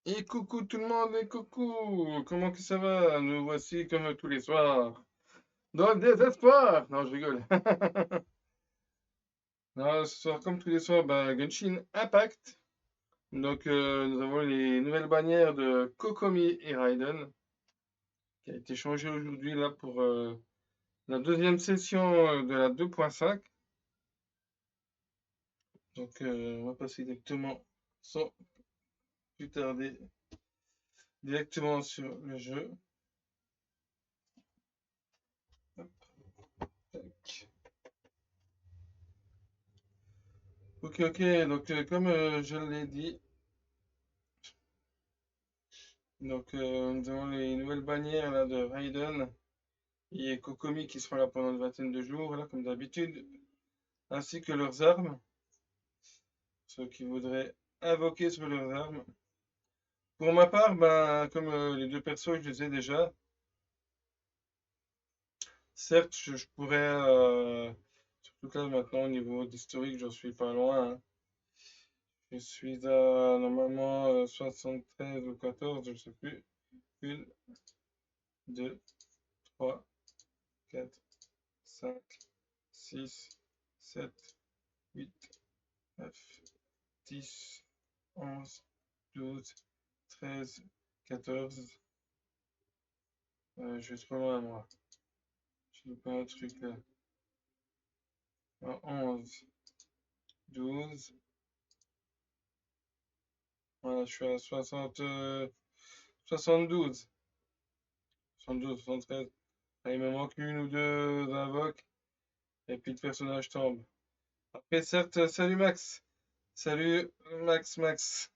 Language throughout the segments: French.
Et coucou tout le monde, et coucou! Comment que ça va? Nous voici comme tous les soirs, dans le désespoir! Non, je rigole. Non, ce soir, comme tous les soirs, Genshin Impact. Donc, nous avons les nouvelles bannières de Kokomi et Raiden, qui a été changé aujourd'hui là pour la deuxième session de la 2.5. Donc, on va passer directement, sans plus tarder, directement sur le jeu. Hop, tac. Ok, ok, donc comme je l'ai dit, nous avons les nouvelles bannières là, de Raiden et Kokomi qui seront là pendant une vingtaine de jours, là, comme d'habitude, ainsi que leurs armes, ceux qui voudraient invoquer sur leurs armes. Pour ma part, comme les deux persos, je les ai déjà. Certes, je pourrais, surtout que là maintenant, au niveau d'historique, j'en suis pas loin, hein. Je suis à normalement 73 ou 14, je ne sais plus. Une, deux, trois, quatre, 5, 6, 7, 8, 9, 10, 11, 12, 13, 14. Je vais trop loin, moi. Je loupé un truc là. 11, 12. Voilà, je suis à 60, 72. 72, 73. Ah, il me manque une ou deux invoques. Et puis le personnage tombe. Après, certes, salut Max. Salut Max.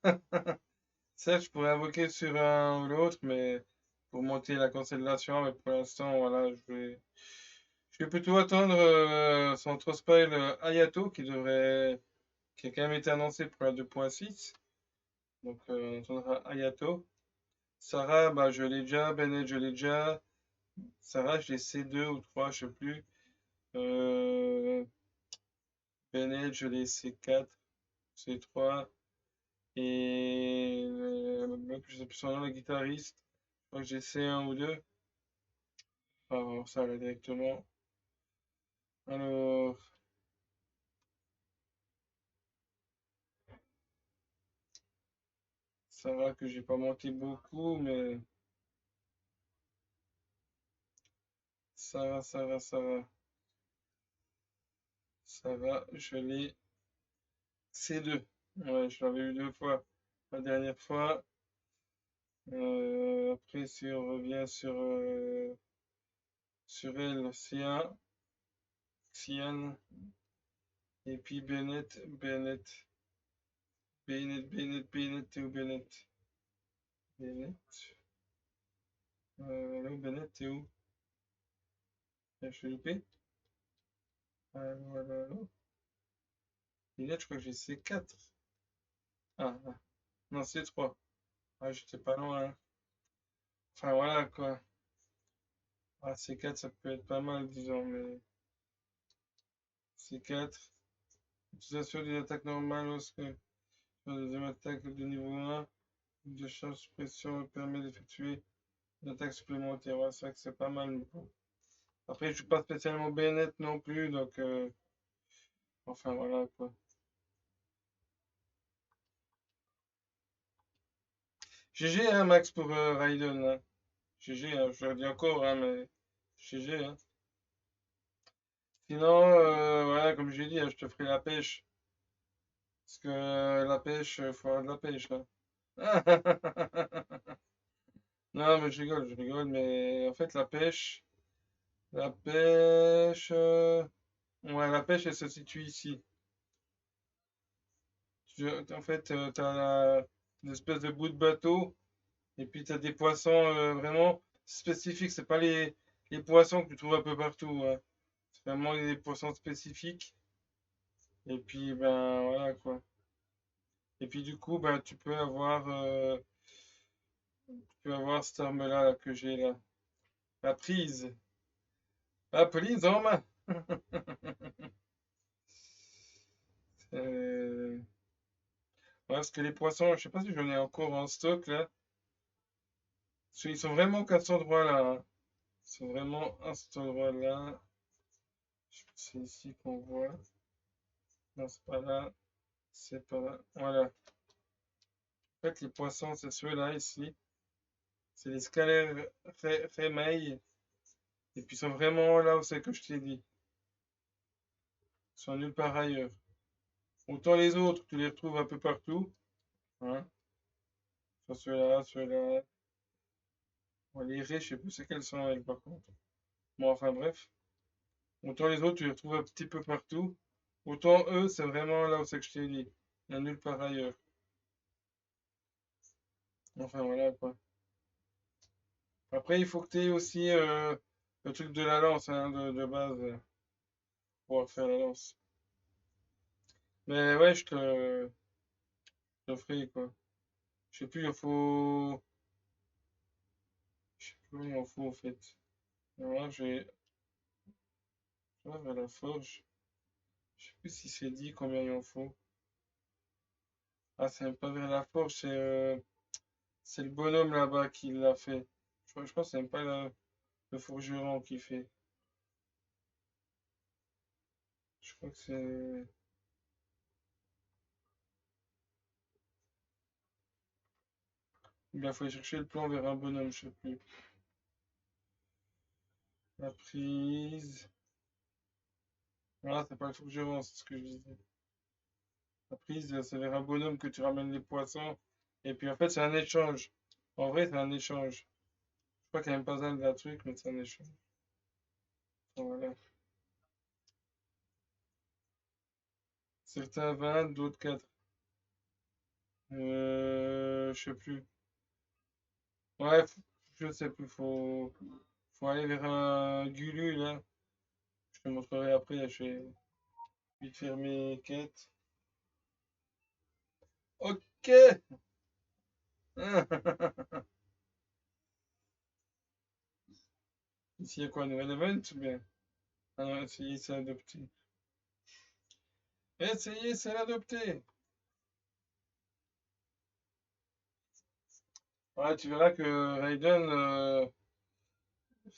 Certes, je pourrais invoquer sur un ou l'autre, mais pour monter la constellation, mais pour l'instant, voilà, je vais plutôt attendre sans trop spoil Ayato qui a quand même été annoncé pour la 2.6. Donc, on attendra Ayato. Sarah, je l'ai déjà. Bennett, je l'ai déjà. Sarah, je l'ai C2 ou 3, je sais plus. Euh, Bennett, je l'ai C4, C3. Et le mec, je sais plus son nom, le guitariste. Je crois que j'ai C1 ou 2. On va voir ça là directement. Alors, ça va que j'ai pas monté beaucoup, mais ça va. Ça va, je l'ai C2. Ouais, je l'avais eu deux fois. La dernière fois. Après, si on revient sur elle, C1, Xian, et puis Bennett, t'es où Bennett? Bennett. Là, Bennett, t'es où? Je suis loupé. Voilà. Bennett, je crois que j'ai C4. Ah, non, C3. Ah, j'étais pas loin, hein. Enfin, voilà, quoi. Ah, C4, ça peut être pas mal, disons, mais C4. Utilisation d'une attaque normale lorsque la deuxième attaque de niveau 1 de charge suppression permet d'effectuer une attaque supplémentaire. Ouais, c'est vrai que c'est pas mal. Mais bon. Après, je suis pas spécialement Bennett non plus, donc enfin voilà quoi. GG hein, Max pour Raiden. Hein. GG, hein, je le dis encore, hein, mais GG. Hein. Sinon, voilà, comme j'ai dit, hein, je te ferai la pêche. Parce que la pêche, il faut avoir de la pêche. Hein. Non, mais je rigole, mais en fait, la pêche, ouais, la pêche, elle se situe ici. En fait, tu as une espèce de bout de bateau, et puis tu as des poissons vraiment spécifiques. C'est pas les poissons que tu trouves un peu partout. Hein. C'est vraiment des poissons spécifiques. Et puis, ben voilà quoi. Et puis, du coup, tu peux avoir cette arme-là là, que j'ai là. La prise. La prise en main. Ouais, Parce que les poissons, je sais pas si j'en ai encore en stock là. Parce qu'ils sont vraiment qu'à cet endroit-là, hein. Ils sont vraiment à cet endroit-là. Je sais pas si c'est ici qu'on voit. Non, c'est pas là. C'est pas là. Voilà. En fait, les poissons, c'est ceux-là ici. C'est les scalaires rémailles. Et puis ils sont vraiment là où c'est que je t'ai dit. Ils sont nulle part ailleurs. Autant les autres, tu les retrouves un peu partout. Hein. Soit ceux-là, ceux-là. Bon, les raies, je sais plus c'est quelles sont elles par contre. Bon, enfin bref. Autant les autres, tu les retrouves un petit peu partout. Autant eux, c'est vraiment là où c'est que je t'ai dit. Il n'y a nulle part ailleurs. Enfin voilà quoi. Après, il faut que tu aies aussi le truc de la lance hein, de base pour pouvoir faire la lance. Mais ouais, je te ferai quoi. Je sais plus, il en faut. Je sais plus combien il en faut en fait. Voilà, je vais vers la forge. Je sais plus si c'est dit combien il en faut. Ah, c'est même pas vers la forge, c'est le bonhomme là-bas qui l'a fait. Je pense que c'est même pas le forgeron qui fait. Je crois que c'est. Ou bien, faut aller chercher le plan vers un bonhomme, je sais plus. La prise. Ah, c'est pas le forgeron, c'est ce que je disais. La prise, c'est vers un bonhomme que tu ramènes les poissons. Et puis en fait, c'est un échange. En vrai, c'est un échange. Je crois qu'il n'y a même pas besoin de la truc, mais c'est un échange. Voilà. Certains 20, d'autres 4. Je sais plus. Ouais, je sais plus. Faut aller vers un Gulu là. Je te montrerai après. Je vais vite faire mes quêtes. Ok! Ici, il y a quoi, un nouvel event ou bien? Ah non, essayer, c'est adopté. Essayer, c'est l'adopter. Ouais, tu verras que Raiden,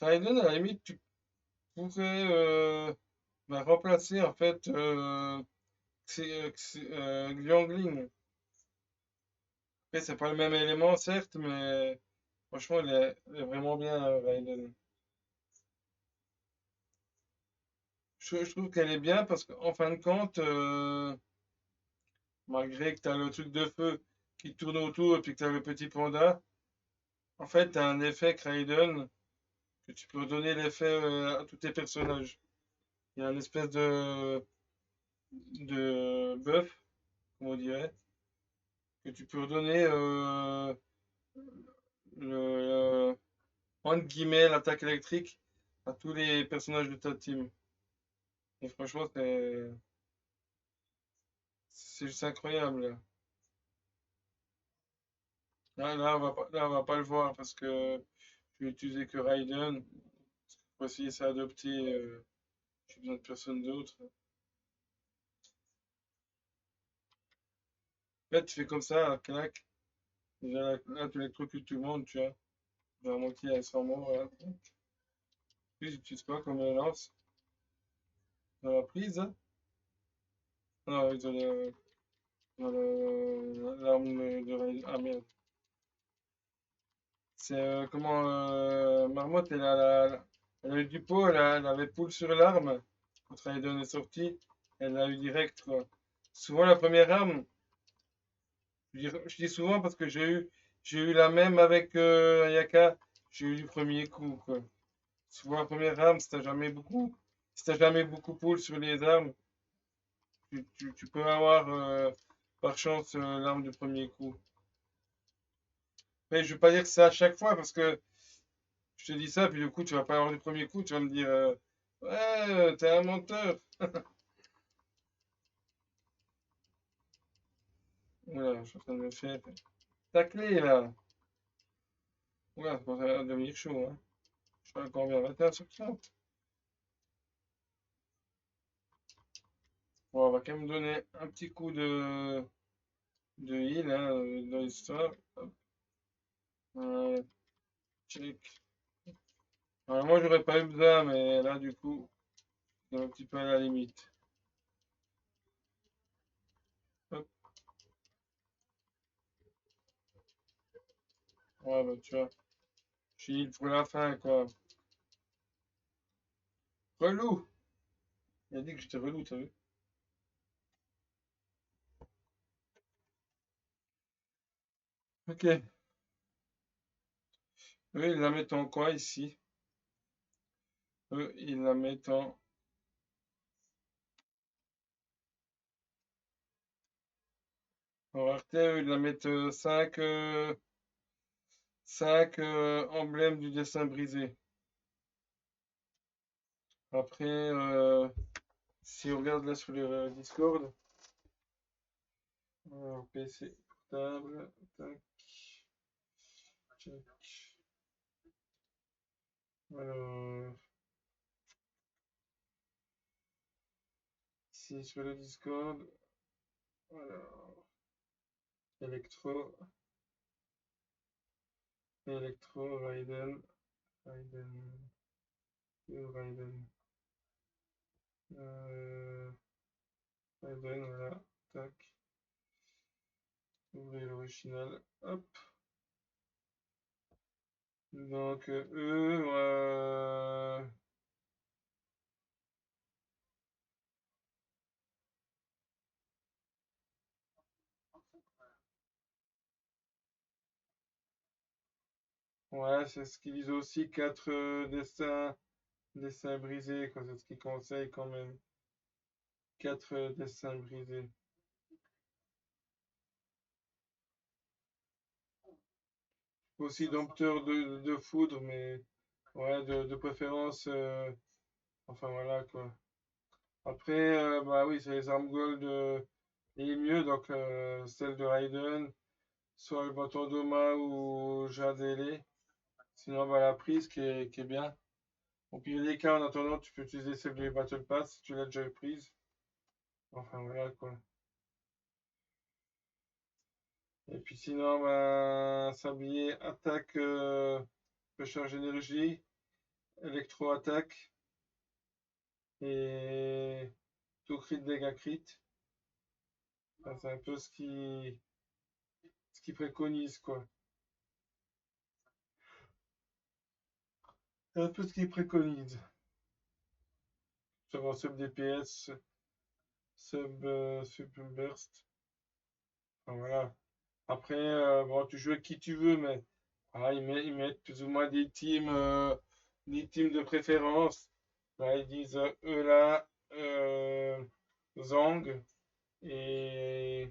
à la limite, tu pourrais remplacer en fait Xiangling. Après, c'est pas le même élément, certes, mais franchement, il est vraiment bien, Raiden. Je trouve qu'elle est bien parce qu'en fin de compte, malgré que tu as le truc de feu qui tourne autour et puis que tu as le petit panda, en fait, tu as un effet Raiden que tu peux donner l'effet à tous tes personnages. Il y a une espèce de buff, comme on dirait, que tu peux redonner le, entre guillemets, l'attaque électrique à tous les personnages de ta team. Et franchement, c'est juste incroyable. Là, on va pas le voir parce que je vais utiliser que Raiden. Pour essayer c'est adopter, j'ai besoin de personne d'autre. Là, tu fais comme ça, clac. Déjà, là, tu électrocutes tout le monde, tu vois. Genre, à moitié, elles sont morts, là. Puis, j'utilise quoi comme lance? Dans la prise, hein. Non, ils ont l'arme de Raiden. Ah merde. C'est comment Marmotte, elle a eu du pot, elle avait pull sur l'arme. Quand Raiden est sorti, elle l'a eu direct, quoi. Souvent, la première arme, je dis souvent parce que j'ai eu la même avec Ayaka, j'ai eu du premier coup, quoi. Souvent, la première arme, si t'as jamais beaucoup pull sur les armes, tu peux avoir par chance l'arme du premier coup. Mais je veux pas dire que c'est à chaque fois parce que je te dis ça, puis du coup, tu vas pas avoir du premier coup, tu vas me dire ouais, t'es un menteur. Oula, je suis en train de me faire tacler là. Oula, ça commence à devenir chaud, hein. Je suis encore bien 21 sur 30. Bon, on va quand même donner un petit coup de heal hein, dans l'histoire. Hop. Check. Alors, moi, j'aurais pas eu besoin, mais là, du coup, c'est un petit peu à la limite. Hop. Ouais, bah, tu vois. Je heal pour la fin, quoi. Relou! Il a dit que j'étais relou, t'as vu? Ok. Eux, ils la mettent en quoi ici? Eux, ils la mettent en. En rareté, eux, ils la mettent 5 emblèmes du dessin brisé. Après, si on regarde là sur le Discord, PC portable, tac, check. Alors, ici sur le Discord, alors, Electro, Raiden, Raiden, voilà, tac, ouvrir l'original, hop. Donc, eux, ouais, c'est ce qu'ils disent aussi, 4 dessins brisés, quoi, c'est ce qu'ils conseillent quand même. 4 dessins brisés. Aussi dompteur de foudre, mais ouais, de préférence, enfin voilà quoi. Après, bah oui, c'est les armes gold les mieux, donc celle de Raiden, soit le bâton d'Oma ou Jadele. Sinon, bah la prise qui est bien. Au pire des cas, en attendant, tu peux utiliser celle du Battle Pass si tu l'as déjà prise. Enfin voilà quoi. Et puis sinon, bah, sablier attaque, recharge énergie, électro-attaque et tout crit dégâts crit. Enfin, c'est un peu ce qu'ils préconisent quoi. C'est un peu ce qu'ils préconisent. Sur un sub DPS, sub burst. Enfin, voilà. Après, bon, tu joues avec qui tu veux, mais voilà, ils mettent plus ou moins des teams de préférence. Là, ils disent eux là, Zang et,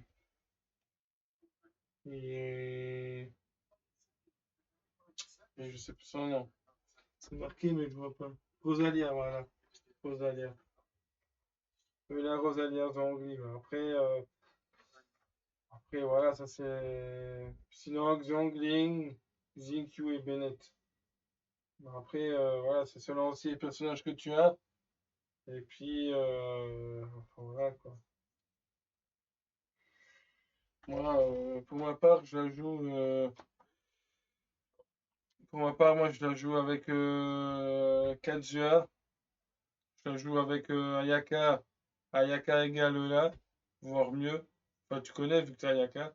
et, et je sais plus son nom. C'est marqué, mais je vois pas. Rosalia, voilà. Rosalia. Eux là, Rosalia, Zangli. Après, voilà, ça c'est. Sinon, Xiangling, Xingqiu et Bennett. Bon, après, voilà, c'est selon aussi les personnages que tu as. Et puis, enfin, voilà quoi. Moi, pour ma part, je la joue. Pour ma part, moi, je la joue avec Kazuya. Je la joue avec Ayaka. Ayaka égale là, voire mieux. Enfin, tu connais vu que t'as Ayaka.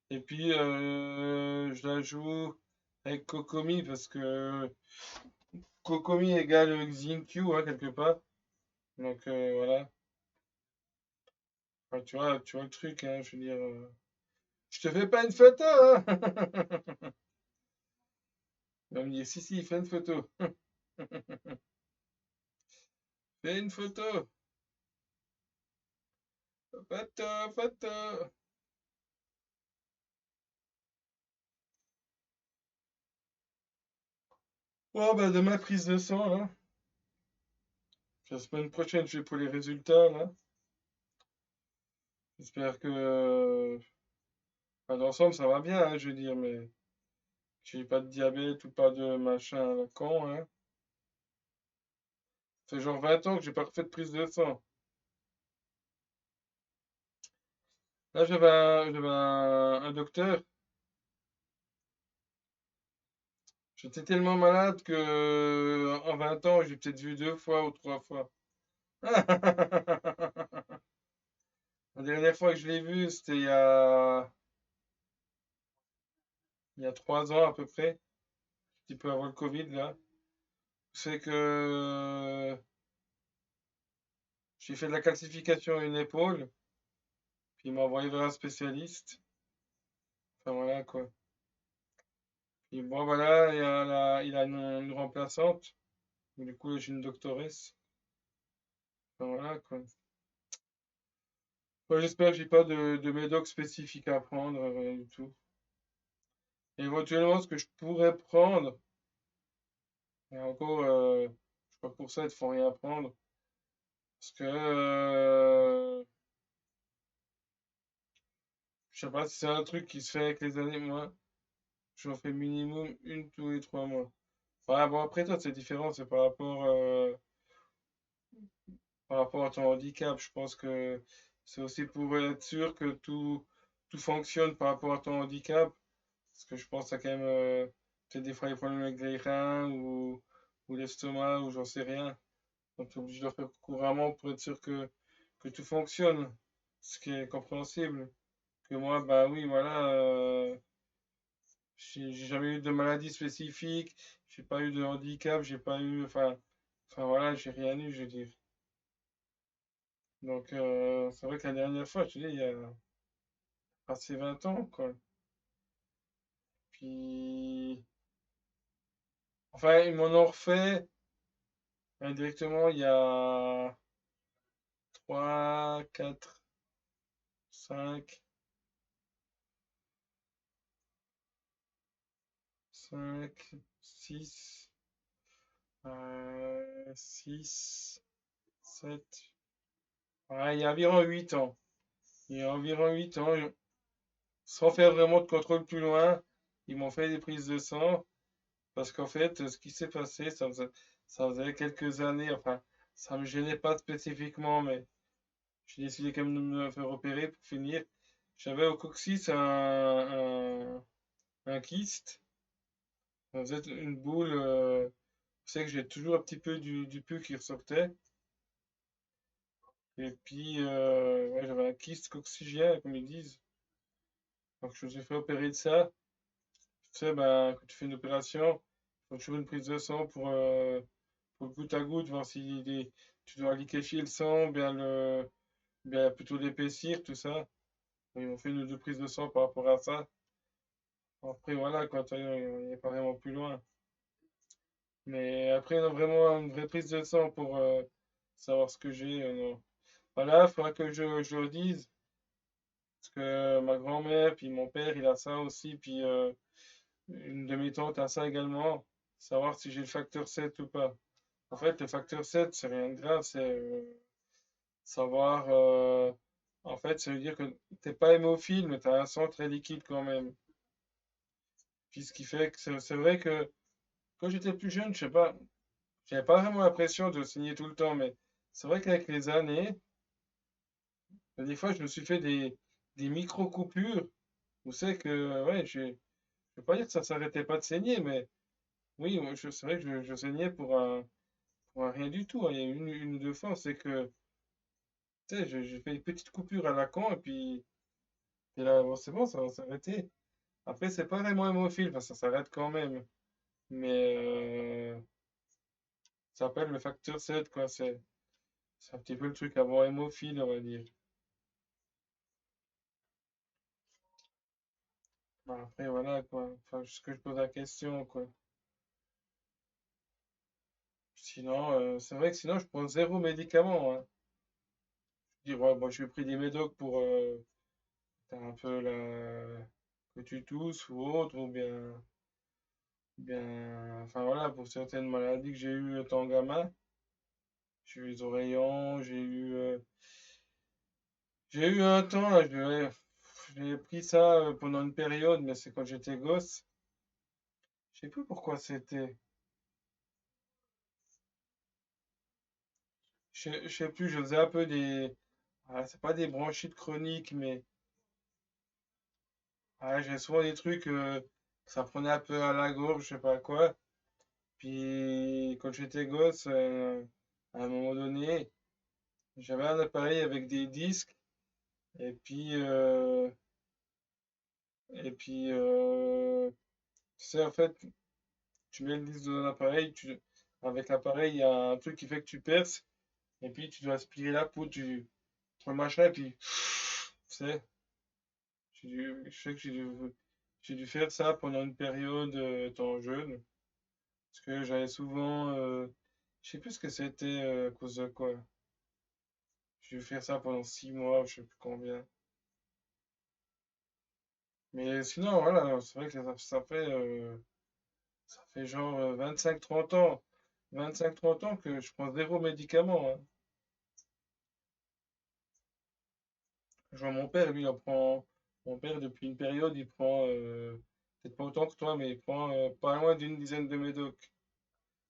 Et puis, je la joue avec Kokomi parce que Kokomi égale Xingqiu, hein, quelque part. Donc, voilà. Enfin, tu vois le truc, hein, je veux dire. Je te fais pas une photo, hein! Il va me dire, si, si, fais une photo. Fais une photo. Photo, photo. Oh, bah, de ma prise de sang, là. La semaine prochaine, je vais pour les résultats, là. J'espère que. Enfin, d'ensemble, ça va bien, hein, je veux dire, mais. J'ai pas de diabète ou pas de machin à la con, hein. Ça fait genre 20 ans que j'ai pas refait de prise de sang. Là, un docteur. J'étais tellement malade que en 20 ans, j'ai peut-être vu 2 fois ou 3 fois. La dernière fois que je l'ai vu, c'était il y a 3 ans à peu près, un petit peu avant le Covid là. C'est que j'ai fait de la calcification à une épaule, puis il m'a envoyé vers un spécialiste. Enfin voilà quoi. Puis bon voilà, il a une remplaçante. Du coup, j'ai une doctoresse. Enfin voilà quoi. Ouais, j'espère que j'ai pas de médoc spécifique à prendre, rien du tout. Éventuellement, ce que je pourrais prendre, et encore, je suis pas pour ça, il faut rien prendre. Parce que, je sais pas si c'est un truc qui se fait avec les années, moi, j'en fais minimum une tous les 3 mois. Ouais, bon, après toi, c'est différent, c'est par rapport à ton handicap. Je pense que c'est aussi pour être sûr que tout fonctionne par rapport à ton handicap. Parce que je pense que t'as quand même, peut-être des fois des problèmes avec les reins ou l'estomac ou j'en sais rien. Donc, tu es obligé de le faire couramment pour être sûr que tout fonctionne, ce qui est compréhensible. Que moi, bah oui, voilà, j'ai jamais eu de maladie spécifique, j'ai pas eu de handicap, j'ai pas eu, enfin voilà, j'ai rien eu, je veux dire. Donc, c'est vrai que la dernière fois, je te dis, il y a passé 20 ans, quoi. Puis, enfin, ils m'en ont refait indirectement il y a 3 4 5 5 6 6 7. Ouais, il y a environ 8 ans. Il y a environ 8 ans, sans faire vraiment de contrôle plus loin, ils m'ont fait des prises de sang. Parce qu'en fait, ce qui s'est passé, ça faisait quelques années, enfin, ça me gênait pas spécifiquement, mais j'ai décidé quand même de me faire opérer pour finir. J'avais au coccyx un kyste. Ça faisait une boule. Je sais que j'ai toujours un petit peu du pus qui ressortait. Et puis, ouais, j'avais un kyste coccygien, comme ils disent. Donc, je me suis fait opérer de ça. Tu sais, ben, quand tu fais une opération, il faut toujours une prise de sang pour le goutte à goutte, voir si tu dois liquéfier le sang, bien plutôt l'épaissir, tout ça. Ils m'ont fait une ou deux prises de sang par rapport à ça. Après, voilà, quand il n'y a pas vraiment plus loin. Mais après, non, vraiment une vraie prise de sang pour savoir ce que j'ai. Non. Voilà, il faudra que je le dise. Parce que ma grand-mère, puis mon père, il a ça aussi, puis une de mes tantes a ça également. Savoir si j'ai le facteur 7 ou pas. En fait, le facteur 7 c'est rien de grave, c'est savoir. En fait, ça veut dire que t'es pas hémophile, mais tu as un sang très liquide quand même. Puis ce qui fait que c'est vrai que quand j'étais plus jeune, je sais pas, j'avais pas vraiment l'impression de saigner tout le temps, mais c'est vrai qu'avec les années, des fois, je me suis fait des micro-coupures où c'est que, ouais, je vais pas dire que ça s'arrêtait pas de saigner, mais oui, moi, c'est vrai que je saignais pour un rien du tout, hein. Il y a une ou deux fois, c'est que, tu sais, j'ai fait une petite coupure à la con, et puis, et là, bon, c'est bon, ça va s'arrêter. Après, c'est pas vraiment hémophile, enfin, ça s'arrête quand même. Mais ça s'appelle le facteur 7 quoi. C'est un petit peu le truc avant hémophile, on va dire. Bon, après, voilà, quoi. Enfin, ce que je pose la question, quoi. Sinon, c'est vrai que sinon, je prends zéro médicament, hein. Je dis, ouais, bon, j'ai pris des médocs pour t'as un peu que tu tousses ou autre, ou bien, enfin voilà, pour certaines maladies que j'ai eues étant gamin. J'ai eu les oreillons, j'ai eu un temps, là, j'ai pris ça pendant une période, mais c'est quand j'étais gosse. Je sais plus pourquoi c'était. Je sais plus, je faisais un peu c'est pas des bronchites chroniques, mais Ouais, j'ai souvent des trucs, ça prenait un peu à la gorge, je sais pas quoi. Puis quand j'étais gosse, à un moment donné, j'avais un appareil avec des disques. Et puis, et puis tu sais, en fait, tu mets le disque dans un appareil, avec l'appareil, il y a un truc qui fait que tu perces. Et puis tu dois aspirer la peau, tu prends le machin, et puis, tu sais, je sais que j'ai dû faire ça pendant une période étant jeune. Parce que j'avais souvent, je sais plus ce que c'était à cause de quoi. J'ai dû faire ça pendant 6 mois, je sais plus combien. Mais sinon, voilà, c'est vrai que ça fait genre 25-30 ans. 25-30 ans que je prends zéro médicament, hein. Je vois mon père, lui, il en prend. Mon père, depuis une période, il prend, peut-être pas autant que toi, mais il prend pas loin d'une dizaine de médocs.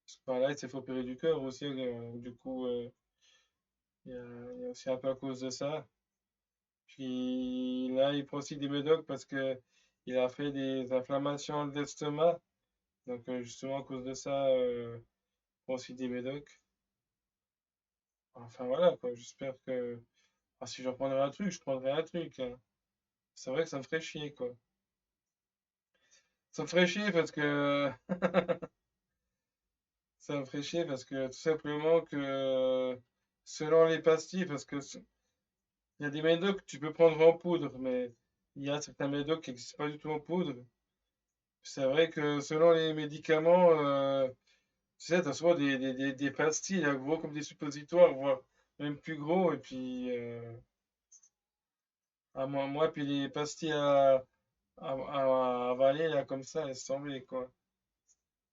Parce que par là, il s'est fait opérer du cœur aussi, du coup, il y a aussi un peu à cause de ça. Puis là, il prend aussi des médocs parce que il a fait des inflammations de l'estomac. Donc, justement, à cause de ça, il prend aussi des médocs. Enfin, voilà, quoi. J'espère que. Ah, si j'en prendrais un truc, je prendrais un truc, hein. C'est vrai que ça me ferait chier, quoi. Ça me ferait chier parce que. Ça me ferait chier parce que tout simplement que selon les pastilles, parce que il y a des médocs que tu peux prendre en poudre, mais il y a certains médocs qui n'existent pas du tout en poudre. C'est vrai que selon les médicaments, tu sais, t'as souvent des pastilles, là, gros comme des suppositoires, voire même plus gros, et puis puis les pastilles à avaler, là, comme ça, elles se tomber, quoi.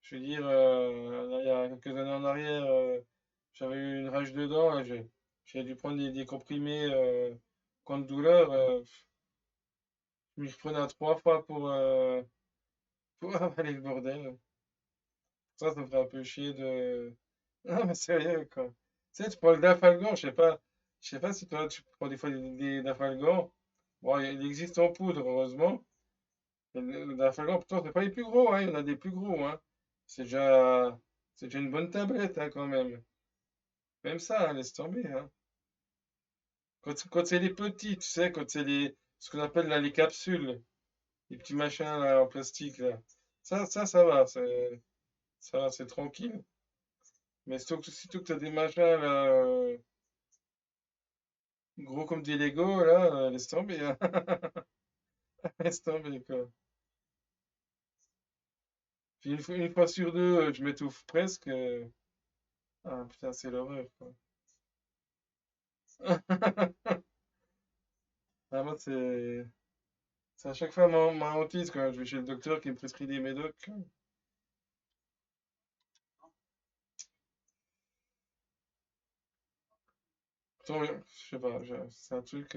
Je veux dire, là, il y a quelques années en arrière, j'avais eu une rage de dents, là, j'ai dû prendre des comprimés contre douleur. Je m'y reprenais à 3 fois pour avaler le bordel. Ça me ferait un peu chier de. Non, mais sérieux, quoi. Tu sais, tu prends le Dafalgan, je sais pas si toi, tu prends des fois des Dafalgan. Bon, il existe en poudre, heureusement. Et le Dafalgan, pourtant, c'est pas les plus gros, hein, il y en a des plus gros, hein. C'est déjà, c'est déjà une bonne tablette, hein, quand même. Même ça, hein, laisse tomber, hein. Quand c'est les petits, tu sais, quand c'est ce qu'on appelle là les capsules, les petits machins là, en plastique là. Ça va, ça va, c'est tranquille. Mais surtout que t'as des machins là, gros comme des Lego là, laisse tomber, hein. Laisse tomber quoi. Puis une fois sur deux, je m'étouffe presque. Ah putain, c'est l'horreur quoi. Ah, moi, c'est à chaque fois ma hantise quand je vais chez le docteur qui me prescrit des médocs. Pourtant, je sais pas, c'est un truc.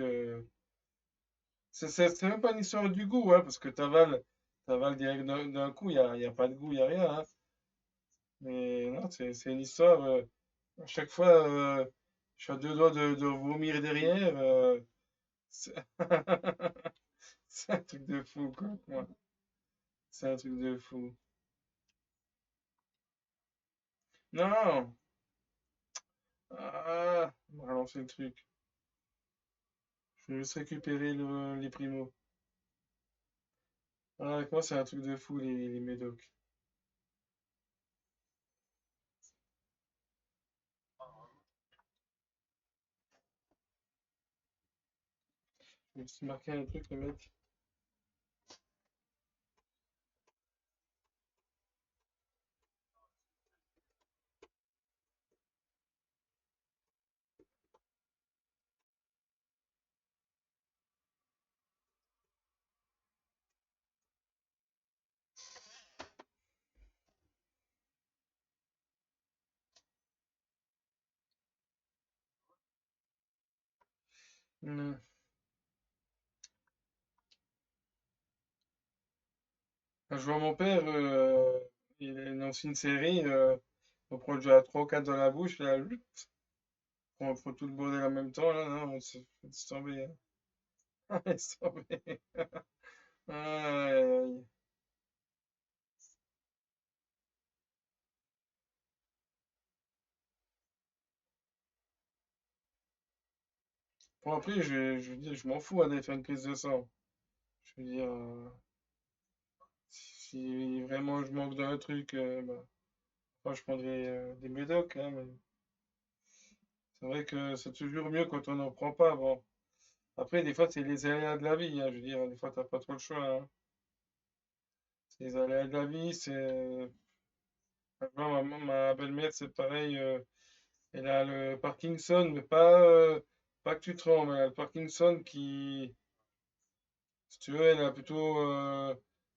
C'est même pas une histoire du goût, hein, parce que t'avales direct d'un coup, y a pas de goût, y a rien, hein. Mais non, c'est une histoire. À chaque fois, je suis à deux doigts de vomir derrière. C'est c'est un truc de fou, quoi. Ouais, c'est un truc de fou. Non! Ah! On va relancer le truc. Je vais juste récupérer les primos. Ah, avec moi, c'est un truc de fou, les médocs. Je me suis marqué un truc, le mec. Hmm. Je vois mon père, il lance une série, on prend déjà 3 ou 4 dans la bouche, là, on prend tout le bordel en même temps, là, non, laisse tomber, hein. Laisse tomber. Aïe, aïe. Bon, après, je veux dire, je m'en fous hein, d'aller faire une prise de sang. Je veux dire, si vraiment je manque d'un truc, bah, moi, je prendrais des médocs, hein, mais c'est vrai que c'est toujours mieux quand on n'en prend pas. Bon. Après, des fois, c'est les aléas de la vie, hein, je veux dire, des fois, t'as pas trop le choix, hein. C'est les aléas de la vie, c'est... Maintenant, ma belle-mère, c'est pareil, elle a le Parkinson, mais pas que tu trembles, elle a le Parkinson qui, si tu veux, elle a plutôt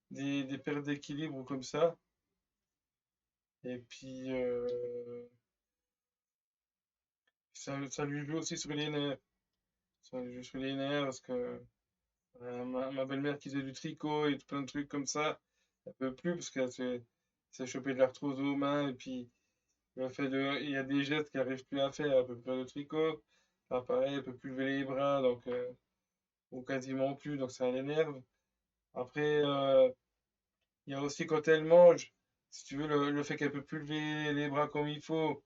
des pertes d'équilibre comme ça. Et puis, ça lui joue aussi sur les nerfs. Ça lui joue sur les nerfs parce que ma belle-mère qui faisait du tricot et tout plein de trucs comme ça, elle peut plus parce qu'elle s'est chopé de l'arthrose aux mains et puis il y a des gestes qu'elle n'arrive plus à faire. Elle peut plus faire de tricot. Là, pareil, elle peut plus lever les bras, donc, ou quasiment plus, donc ça l'énerve. Après, il y a aussi quand elle mange, si tu veux, le fait qu'elle peut plus lever les bras comme il faut.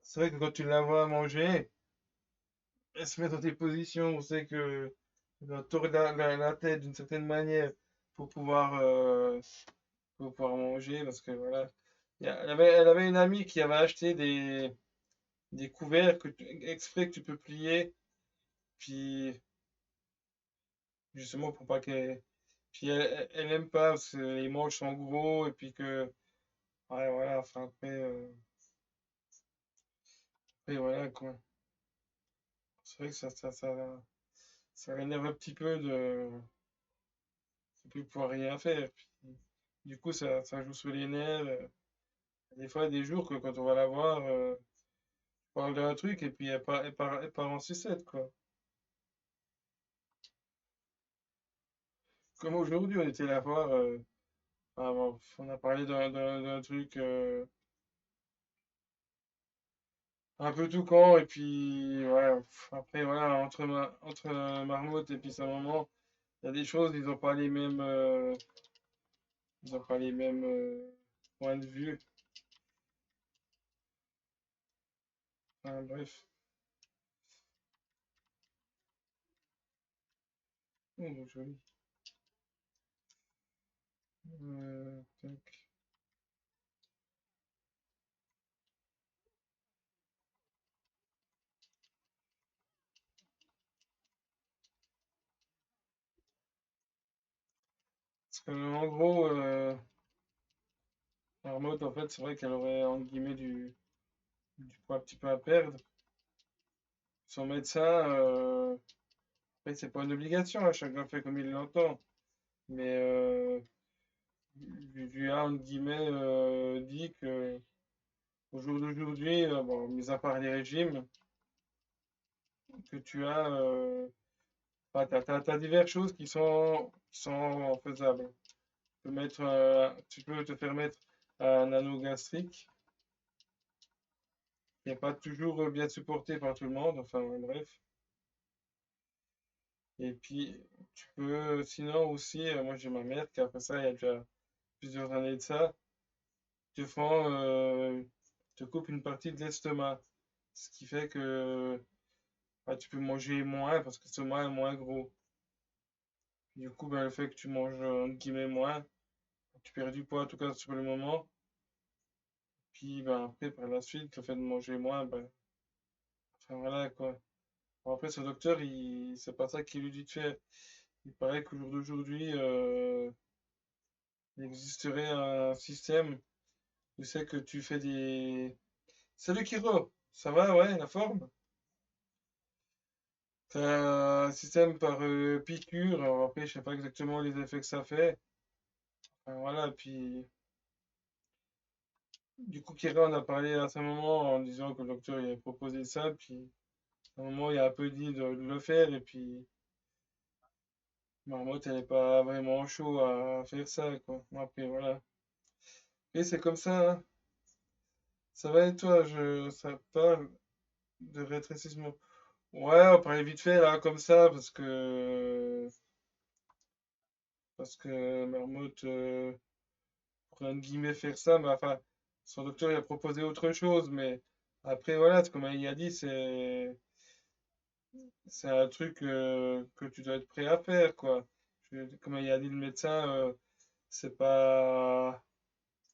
C'est vrai que quand tu la vois manger, elle se met dans des positions où c'est que elle doit tordre la tête d'une certaine manière pour pouvoir, euh, pour pouvoir manger, parce que voilà. Elle avait une amie qui avait acheté des couverts exprès que tu peux plier, puis justement pour pas qu'elle. Puis elle aime pas parce que les manches sont gros et puis que. Ouais, voilà, enfin après, voilà quoi. C'est vrai que ça l'énerve un petit peu de plus pouvoir rien faire. Puis, du coup, ça joue sur les nerfs. Des fois, il y a des jours que quand on va la voir, on parle d'un truc et puis elle part en sucette, quoi. Comme aujourd'hui, on était la voir, bon, on a parlé d'un truc un peu tout con, et puis ouais, après, voilà, entre Marmotte et puis sa maman, il y a des choses, ils ont pas les mêmes points de vue. Enfin, bref. Oh, joli. Tac. Parce que, en gros, Marmotte, en fait, c'est vrai qu'elle aurait, entre guillemets, du poids un petit peu à perdre. Son médecin, après, c'est pas une obligation, hein, chacun fait comme il l'entend. Mais lui a, entre guillemets, dit que au jour d'aujourd'hui, bon, mis à part les régimes, que tu as, enfin, t'as diverses choses qui sont faisables. Tu peux te faire mettre un anneau gastrique, qui n'est pas toujours bien supporté par tout le monde, enfin bref. Et puis, tu peux, sinon aussi, moi j'ai ma mère qui a fait ça il y a déjà plusieurs années de ça, te font, te coupe une partie de l'estomac. Ce qui fait que bah, tu peux manger moins parce que l'estomac est moins gros. Du coup, ben, le fait que tu manges entre guillemets moins, tu perds du poids en tout cas sur le moment. Puis ben, après, par la suite, le fait de manger moins, ben, enfin voilà quoi. Bon, après, ce docteur, c'est pas ça qu'il lui dit de faire. Il paraît qu'au jour d'aujourd'hui, il existerait un système où c'est que tu fais des. Salut Kiro, ça va, ouais, la forme? T'as un système par piqûre, alors après, je sais pas exactement les effets que ça fait. Enfin, voilà, puis du coup, Kira en a parlé à ce moment en disant que le docteur il avait proposé ça, puis à un moment, il a un peu dit de le faire, et puis Marmotte, elle n'est pas vraiment chaud à faire ça, quoi. Bon, après, voilà. Et c'est comme ça, hein. Ça va et toi, ça parle de rétrécissement. Ouais, on parlait vite fait là, comme ça, parce que parce que Marmotte pourrait, entre guillemets, faire ça, mais enfin, son docteur il a proposé autre chose, mais après, voilà, comme il a dit, c'est un truc que tu dois être prêt à faire, quoi. Comme il a dit le médecin, c'est pas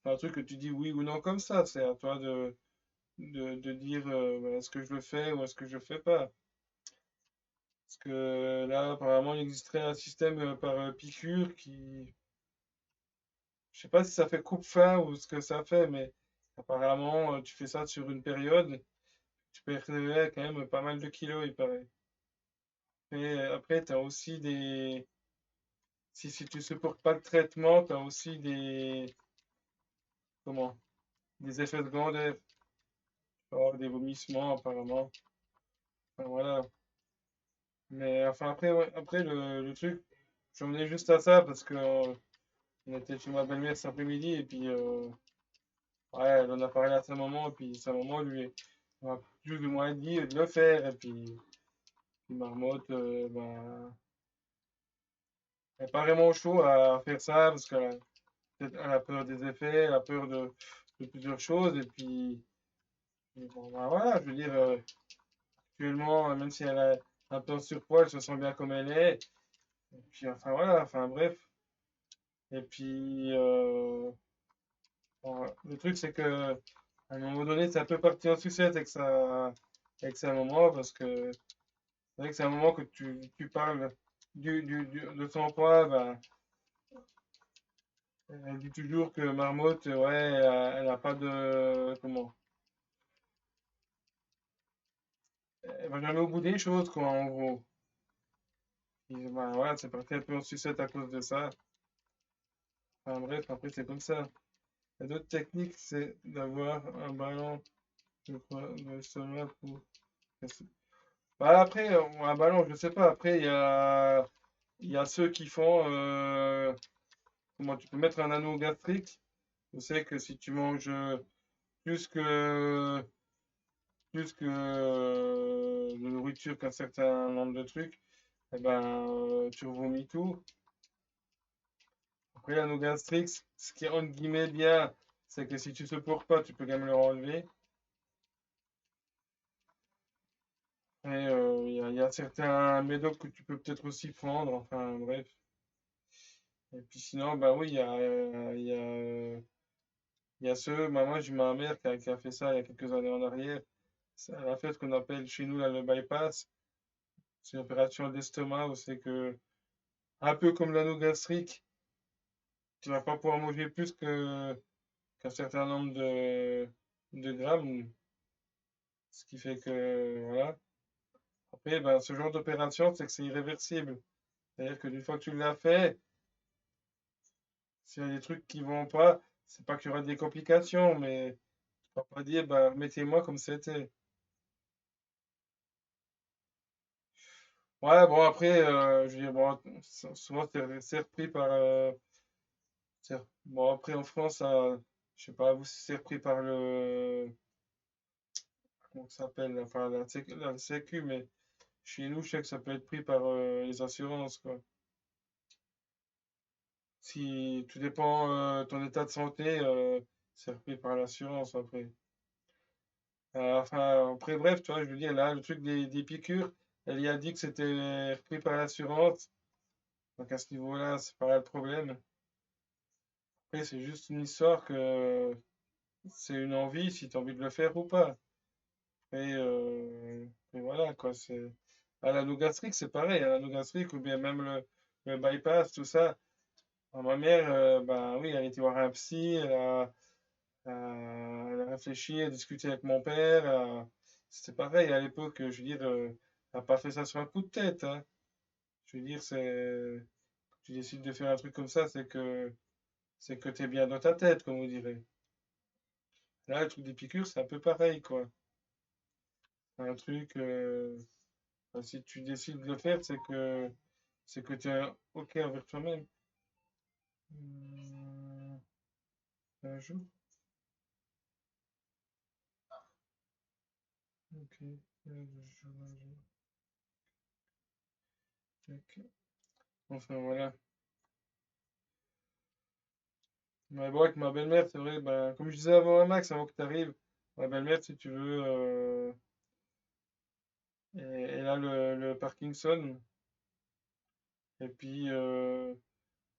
un truc que tu dis oui ou non comme ça, c'est à toi de dire bah, est-ce que je le fais ou est-ce que je le fais pas. Parce que là, apparemment, il existerait un système par piqûre qui, je sais pas si ça fait coupe-faim ou ce que ça fait, mais apparemment, tu fais ça sur une période, tu perdrais quand même pas mal de kilos, il paraît. Et après, tu as aussi si tu supportes pas le traitement, tu as aussi comment, des effets secondaires, tu vas avoir des vomissements apparemment. Enfin, voilà. Mais enfin, après, ouais, après le truc, j'en venais juste à ça parce que on était chez ma belle-mère cet après-midi et puis ouais, elle en a parlé à sa maman et puis sa maman lui m'a plus ou moins dit de le faire et puis Marmotte, ben, elle n'est pas vraiment chaud à faire ça parce qu'elle a peur des effets, elle a peur de plusieurs choses et bon, ben, voilà, je veux dire, actuellement, même si elle a un peu de surpoids, elle se sent bien comme elle est. Et puis enfin voilà, enfin bref. Et puis bon, le truc c'est que à un moment donné, c'est un peu parti en sucette avec sa maman parce que c'est vrai que c'est un moment que tu parles de son poids, ben, elle dit toujours que Marmotte, ouais, elle a pas de, comment, elle va jamais au bout des choses, quoi, en gros. Et, ben, voilà, c'est parti un peu en sucette à cause de ça. Enfin bref, après c'est comme ça. Et d'autres techniques, c'est d'avoir un ballon, je crois, dans l'estomac pour. Bah, après, un ballon, je sais pas. Après, il y a ceux qui font. Comment tu peux mettre un anneau gastrique. Je sais que si tu manges plus que, plus que de nourriture qu'un certain nombre de trucs, eh ben, tu vomis tout. Après, l'anneau gastrique, ce qui est entre guillemets bien, c'est que si tu supportes pas, tu peux quand même le enlever. Et il y a certains médocs que tu peux peut-être aussi prendre. Enfin, bref. Et puis sinon, bah oui, il y a ceux, bah moi j'ai ma mère qui a fait ça il y a quelques années en arrière. Elle a fait ce qu'on appelle chez nous là, le bypass. C'est une opération d'estomac où c'est que, un peu comme l'anneau gastrique, tu vas pas pouvoir manger plus qu'un certain nombre de grammes. Ce qui fait que, voilà. Après, ben, ce genre d'opération, c'est que c'est irréversible. C'est-à-dire que d'une fois que tu l'as fait, s'il y a des trucs qui vont pas, c'est pas qu'il y aura des complications, mais tu vas pas dire, bah, mettez-moi comme c'était. Ouais, bon, après, je veux dire, bon, souvent, c'est repris par. Bon, après, en France, je sais pas, vous, c'est repris par comment ça s'appelle, enfin, la Sécu, mais chez nous, je sais que ça peut être pris par les assurances, quoi. Si tout dépend de ton état de santé, c'est repris par l'assurance, après. Enfin, après, bref, tu vois, je veux dire, là, le truc des piqûres, elle y a dit que c'était repris par l'assurance. Donc à ce niveau-là, c'est pas là le problème. Après, c'est juste une histoire que c'est une envie, si tu as envie de le faire ou pas. Et voilà, quoi. À l'anneau gastrique, c'est pareil. À l'anneau gastrique, ou bien même le bypass, tout ça. Ma mère, ben oui, elle était voir un psy, elle a réfléchi, elle a discuté avec mon père. C'était pareil à l'époque, je veux dire, elle n'a pas fait ça sur un coup de tête, hein. Je veux dire, tu décides de faire un truc comme ça, c'est que tu es bien dans ta tête, comme on dirait. Là, le truc des piqûres, c'est un peu pareil, quoi. C'est un truc, enfin, si tu décides de le faire, c'est que tu es OK envers toi-même. Hum, un jour, OK. Un jour, OK. Enfin, voilà. Mais bon, avec ma belle-mère, c'est vrai, ben, comme je disais avant, hein, Max, avant que tu arrives, ma belle-mère, si tu veux, elle a le Parkinson. Et puis, en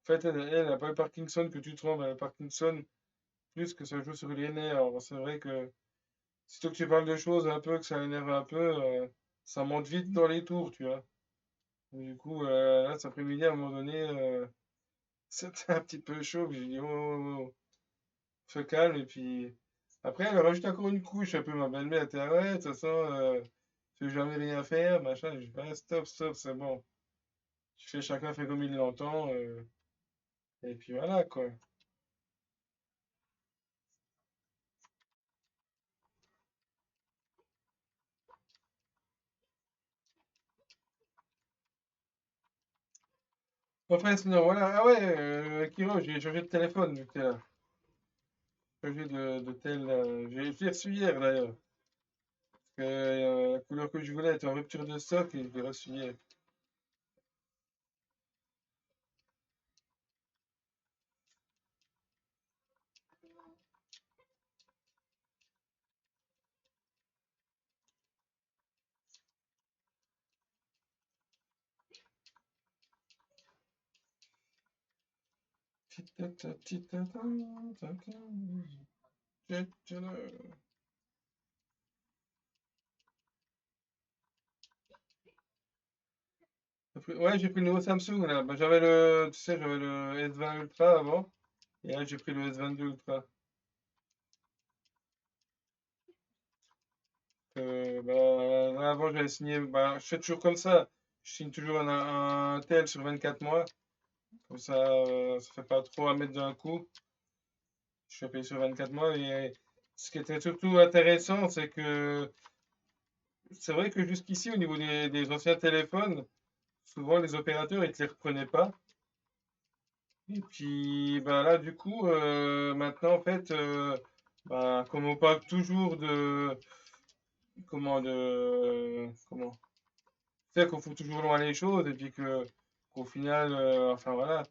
fait, elle n'a pas le Parkinson que tu trouves, elle a le Parkinson plus que ça joue sur les nerfs. Alors, c'est vrai que, sitôt que tu parles de choses un peu, que ça énerve un peu, ça monte vite dans les tours, tu vois. Du coup, là, cet après-midi, à un moment donné, c'était un petit peu chaud. Puis j'ai dit, oh, oh, oh, se calme. Et puis, après, elle a rajouté encore une couche. Un peu ma belle-mère elle était, ah ouais, de toute façon, tu veux jamais rien faire, machin. J'ai dit, ah, stop, stop, c'est bon. Tu fais, chacun fait comme il l'entend. Et puis voilà, quoi. Enfin, sinon, voilà. Ah ouais, Kiro, j'ai changé de téléphone, vu que t'es là. Changé de tel. Je l'ai reçu hier, d'ailleurs. Parce que la couleur que je voulais était en rupture de stock et je l'ai reçu hier. Ouais, j'ai pris le nouveau Samsung là. Bah, j'avais le, tu sais, j'avais le S20 Ultra avant. Et là, j'ai pris le S22 Ultra. Là, avant, j'avais signé. Bah, je fais toujours comme ça. Je signe toujours un tel sur 24 mois. Comme ça fait pas trop à mettre d'un coup. Je suis payé sur 24 mois. Et ce qui était surtout intéressant, c'est que c'est vrai que jusqu'ici, au niveau des anciens téléphones, souvent les opérateurs, ils te les reprenaient pas. Et puis bah là du coup maintenant en fait bah, comme on parle toujours de comment c'est qu'on fout toujours loin les choses et puis que qu'au final enfin voilà.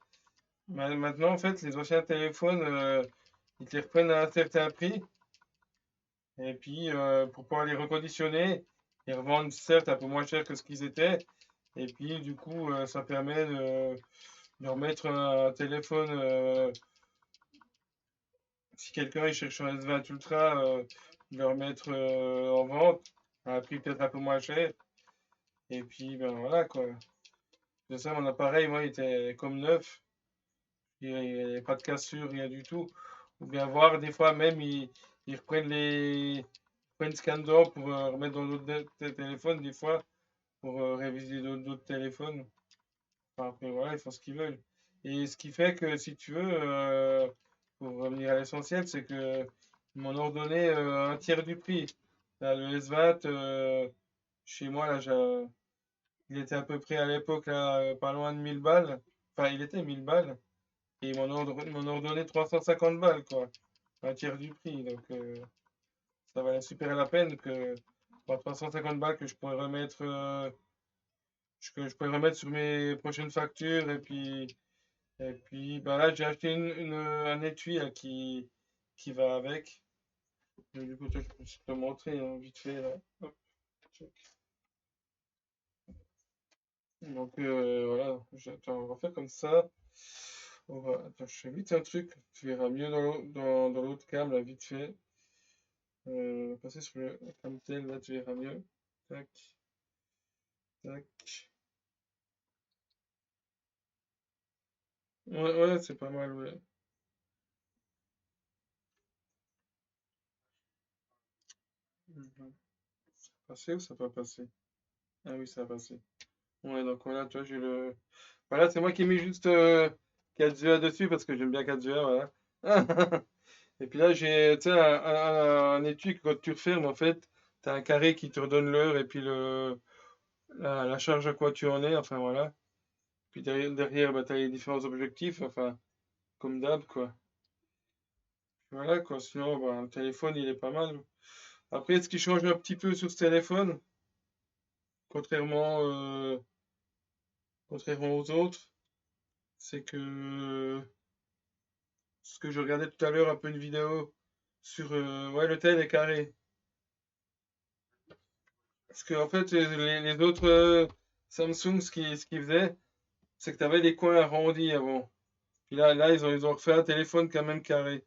Maintenant en fait les anciens téléphones ils te les reprennent à un certain prix et puis pour pouvoir les reconditionner ils revendent certes un peu moins cher que ce qu'ils étaient et puis du coup ça permet de remettre un téléphone si quelqu'un il cherche un S20 Ultra, le remettre en vente à un prix peut-être un peu moins cher. Et puis, ben voilà quoi. C'est ça, mon appareil, moi, il était comme neuf. Il n'y avait pas de cassure, rien du tout. Ou bien voir, des fois même, ils reprennent prennent scan d'or pour remettre dans d'autres téléphones, des fois, pour réviser d'autres téléphones. Enfin, après, voilà, ils font ce qu'ils veulent. Et ce qui fait que, si tu veux, pour revenir à l'essentiel, c'est que ils m'en ont donné un tiers du prix. Là, le S20, chez moi, là, il était à peu près à l'époque, là, pas loin de 1000 balles. Enfin, il était 1000 balles. Et ils m'en ont donné 350 balles, quoi. Un tiers du prix. Donc, ça valait super la peine que, pour 350 balles que je pourrais remettre, que je pourrais remettre sur mes prochaines factures. Et puis bah là, j'ai acheté un étui là, qui va avec. Donc, du coup, toi, je peux te montrer hein, vite fait. Là. Hop, check. Donc voilà, attends, on va faire comme ça. Attends, je fais vite un truc. Tu verras mieux dans l'autre cam, là, vite fait. Passer sur le camtel, là, tu verras mieux. Tac, tac. Ouais, ouais, c'est pas mal, ouais. Mhm. Passé ou ça peut passer? Ah oui, ça a passé. Ouais, donc voilà, tu vois, j'ai le. Voilà, c'est moi qui ai mis juste 4 dessus parce que j'aime bien 4 voilà. Et puis là, j'ai, tu sais, un étui que quand tu refermes, en fait, tu as un carré qui te redonne l'heure et puis la charge à quoi tu en es, enfin voilà. Puis derrière bah, tu as les différents objectifs, enfin, comme d'hab, quoi. Voilà, quoi. Sinon, bah, le téléphone, il est pas mal. Après, ce qui change un petit peu sur ce téléphone, contrairement, euh, contrairement aux autres, c'est que ce que je regardais tout à l'heure, un peu une vidéo sur ouais, le tel est carré. Parce que en fait, les autres Samsung, ce qu'ils faisaient, c'est que tu avais des coins arrondis avant. Puis là, ils ont refait un téléphone quand même carré.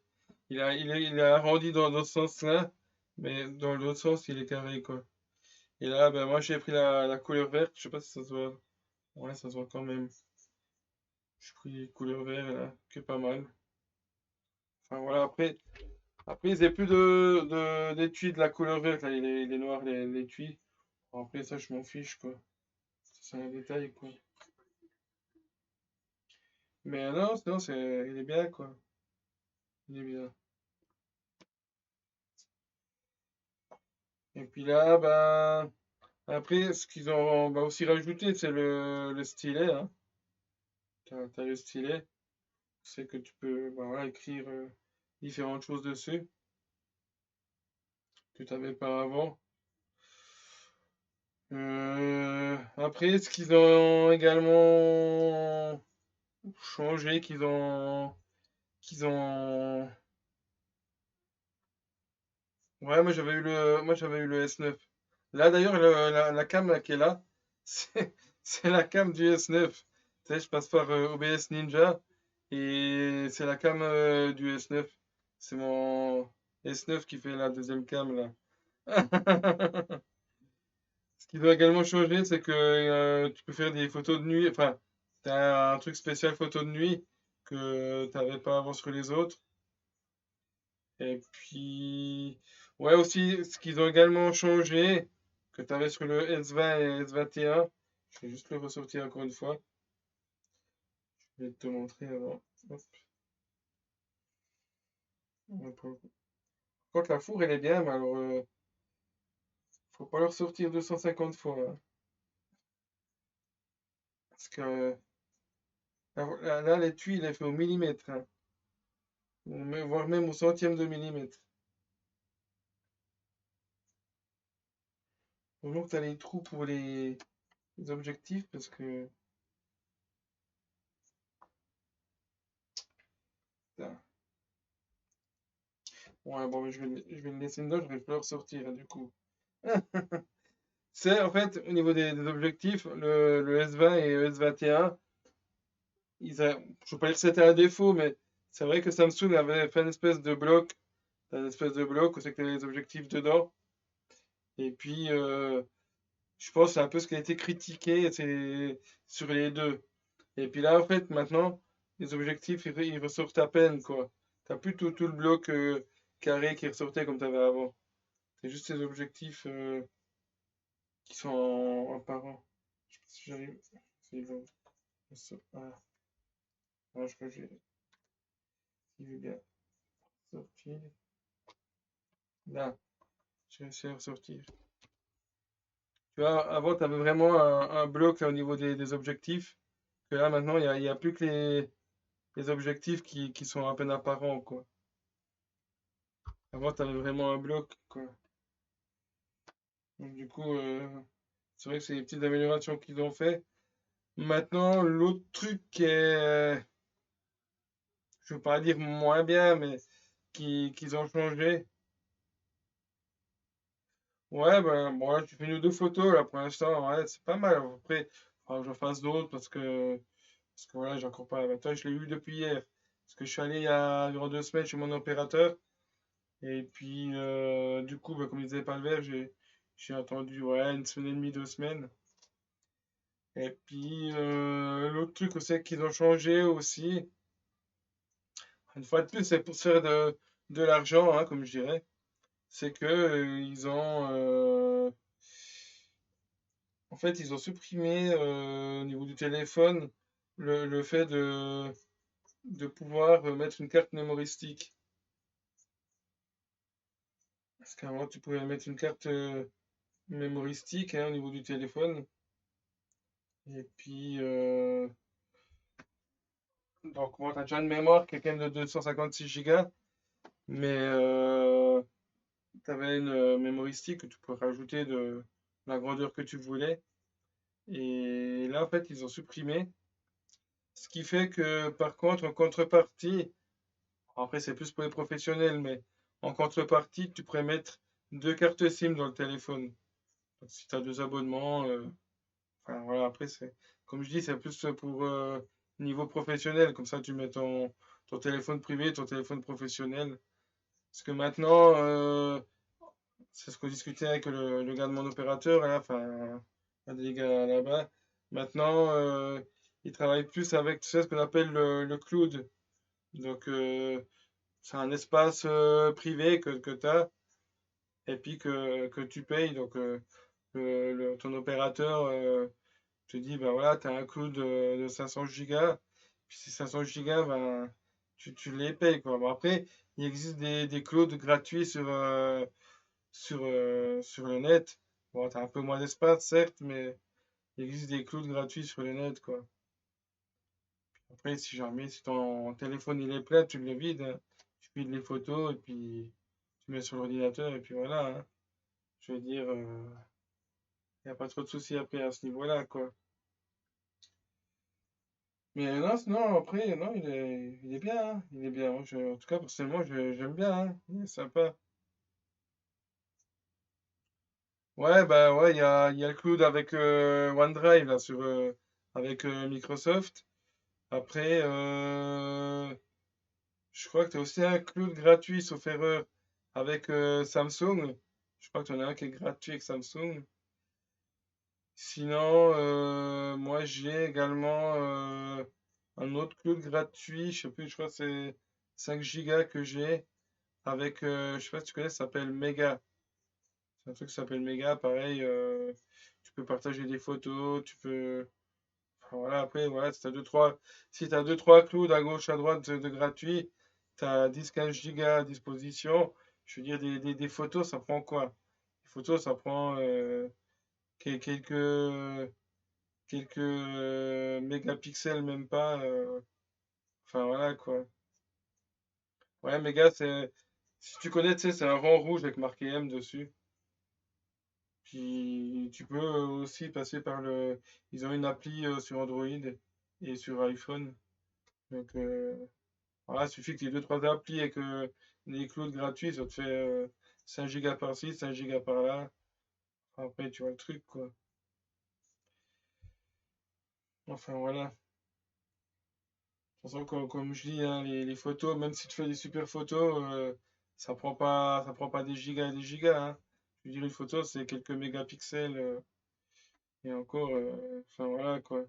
Il est arrondi dans l'autre sens là, mais dans l'autre sens, il est carré, quoi. Et là, ben, moi, j'ai pris la couleur verte. Je sais pas si ça se voit. Ouais, ça se voit quand même. J'ai pris couleur vert, là, que pas mal. Enfin, voilà, après, ils n'avaient plus d'étui de la couleur verte, là. Il est noir, l'étui. Bon, après, ça, je m'en fiche, quoi. C'est un détail, quoi. Mais non, sinon, il est bien, quoi. Il est bien. Et puis là, ben, après, ce qu'ils ont bah, aussi rajouté, c'est le stylet, hein. T'as le stylet. C'est que tu peux bah, voilà, écrire différentes choses dessus que tu n'avais pas avant. Après, ce qu'ils ont également changé, qu'ils ont. Ouais, moi j'avais eu le S9. Là d'ailleurs, la cam là, qui est là, c'est la cam du S9. Tu sais, je passe par OBS Ninja et c'est la cam du S9. C'est mon S9 qui fait la deuxième cam là. Ce qui doit également changer, c'est que tu peux faire des photos de nuit. Enfin, tu as un truc spécial photo de nuit que tu n'avais pas avant sur les autres. Et puis, ouais, aussi, ce qu'ils ont également changé, que tu avais sur le S20 et S21, je vais juste le ressortir encore une fois. Je vais te montrer avant. Hop. Par contre, la fourre, elle est bien, mais alors, faut pas le ressortir 250 fois, hein. Parce que là, l'étui, il est fait au millimètre, hein. Voire même au centième de millimètre. Heureusement que tu as les trous pour les objectifs, parce que. Putain. Ouais, bon, je vais le laisser dedans, je vais pas le ressortir, hein, du coup. C'est en fait, au niveau des objectifs, le S20 et le S21, je ne veux pas dire que c'était un défaut, mais c'est vrai que Samsung avait fait une espèce de bloc, où c'est que les objectifs dedans. Et puis, je pense que c'est un peu ce qui a été critiqué, c'est sur les deux. Et puis là, en fait, maintenant, les objectifs, ils ressortent à peine, quoi. T'as plus tout le bloc carré qui ressortait comme t'avais avant. C'est juste ces objectifs qui sont en parent. Je sais pas si j'arrive. Si je- Ah, je crois que s'il veut bien sortir. Là, j'ai réussi à ressortir. Tu vois, avant, tu avais vraiment un bloc là, au niveau des objectifs. Que là, maintenant, il y a plus que les objectifs qui sont à peine apparents, quoi. Avant, tu avais vraiment un bloc, quoi. Donc, du coup, c'est vrai que c'est des petites améliorations qu'ils ont fait. Maintenant, l'autre truc qui est, je veux pas dire moins bien, mais qu'ils ont changé. Ouais, ben, bon, là, tu fais une ou deux photos, là, pour l'instant, ouais, c'est pas mal. Après, il faudra que j'en fasse d'autres parce que voilà, j'ai encore pas. Toi, je l'ai eu depuis hier. Parce que je suis allé il y a environ 2 semaines chez mon opérateur. Et puis, du coup, ben, comme il disait pas le verre, j'ai attendu, ouais, une semaine et demie, 2 semaines. Et puis, l'autre truc aussi qu'ils ont changé aussi, une fois de plus, c'est pour se faire de l'argent, hein, comme je dirais. C'est que ils ont en fait ils ont supprimé au niveau du téléphone le fait de pouvoir mettre une carte mémoristique. Parce qu'avant tu pouvais mettre une carte mémoristique, hein, au niveau du téléphone. Et puis donc moi t'as déjà une mémoire qui est quand même de 256 Go, mais tu avais une mémoristique que tu peux rajouter de la grandeur que tu voulais. Et là en fait ils ont supprimé. Ce qui fait que, par contre, en contrepartie, Après, c'est plus pour les professionnels, mais en contrepartie, tu pourrais mettre deux cartes SIM dans le téléphone. Donc, si tu as deux abonnements, enfin voilà, après, comme je dis, c'est plus pour niveau professionnel. Comme ça, tu mets ton téléphone privé, ton téléphone professionnel. Parce que maintenant, c'est ce qu'on discutait avec le gars de mon opérateur, là, enfin, un des gars là-bas. Maintenant, il travaille plus avec, tu sais, ce qu'on appelle le cloud. Donc, c'est un espace privé que tu as et puis que tu payes. Donc, ton opérateur te dit, ben voilà, tu as un cloud de 500 gigas. Puis ces 500 gigas, ben, tu les payes, quoi. Bon, après, il existe des clouds gratuits sur le net. Bon, tu as un peu moins d'espace, certes, mais il existe des clouds gratuits sur le net, quoi. Après, si jamais, si ton téléphone il est plein, tu le vides, hein. Tu vides les photos et puis tu mets sur l'ordinateur et puis voilà, hein. Je veux dire, il n'y a pas trop de soucis après à ce niveau-là, quoi. Mais non, sinon, après, non, il est bien, hein. Il est bien. Moi, en tout cas, personnellement, j'aime bien, hein. Il est sympa. Ouais, bah ouais, il y a le cloud avec OneDrive, là, avec Microsoft. Après, je crois que tu as aussi un cloud gratuit, sauf erreur, avec Samsung. Je crois que tu en as un qui est gratuit avec Samsung. Sinon, moi j'ai également un autre cloud gratuit, je sais plus, je crois que c'est 5 gigas que j'ai avec, je sais pas si tu connais, ça s'appelle Mega. C'est un truc qui s'appelle Mega, pareil, tu peux partager des photos, tu peux. Enfin, voilà, après, voilà, si t'as deux, trois clouds à gauche, à droite de gratuits, t'as 10-15 gigas à disposition. Je veux dire, des photos, ça prend quoi? Les photos, ça prend quelques mégapixels, même pas. Enfin, voilà, quoi. Ouais, méga, si tu connais, tu sais, c'est un rond rouge avec marqué M dessus. Puis, tu peux aussi passer par le. Ils ont une appli sur Android et sur iPhone. Donc, voilà, il suffit que tu aies deux, trois applis et que les clouds gratuits, ça te fait 5 gigas par-ci, 5 gigas par-là. Après, tu vois le truc, quoi. Enfin, voilà. De toute façon, comme je dis, hein, les photos, même si tu fais des super photos, ça prend pas des gigas et des gigas, hein. Je veux dire, une photo, c'est quelques mégapixels, et encore, enfin, voilà, quoi.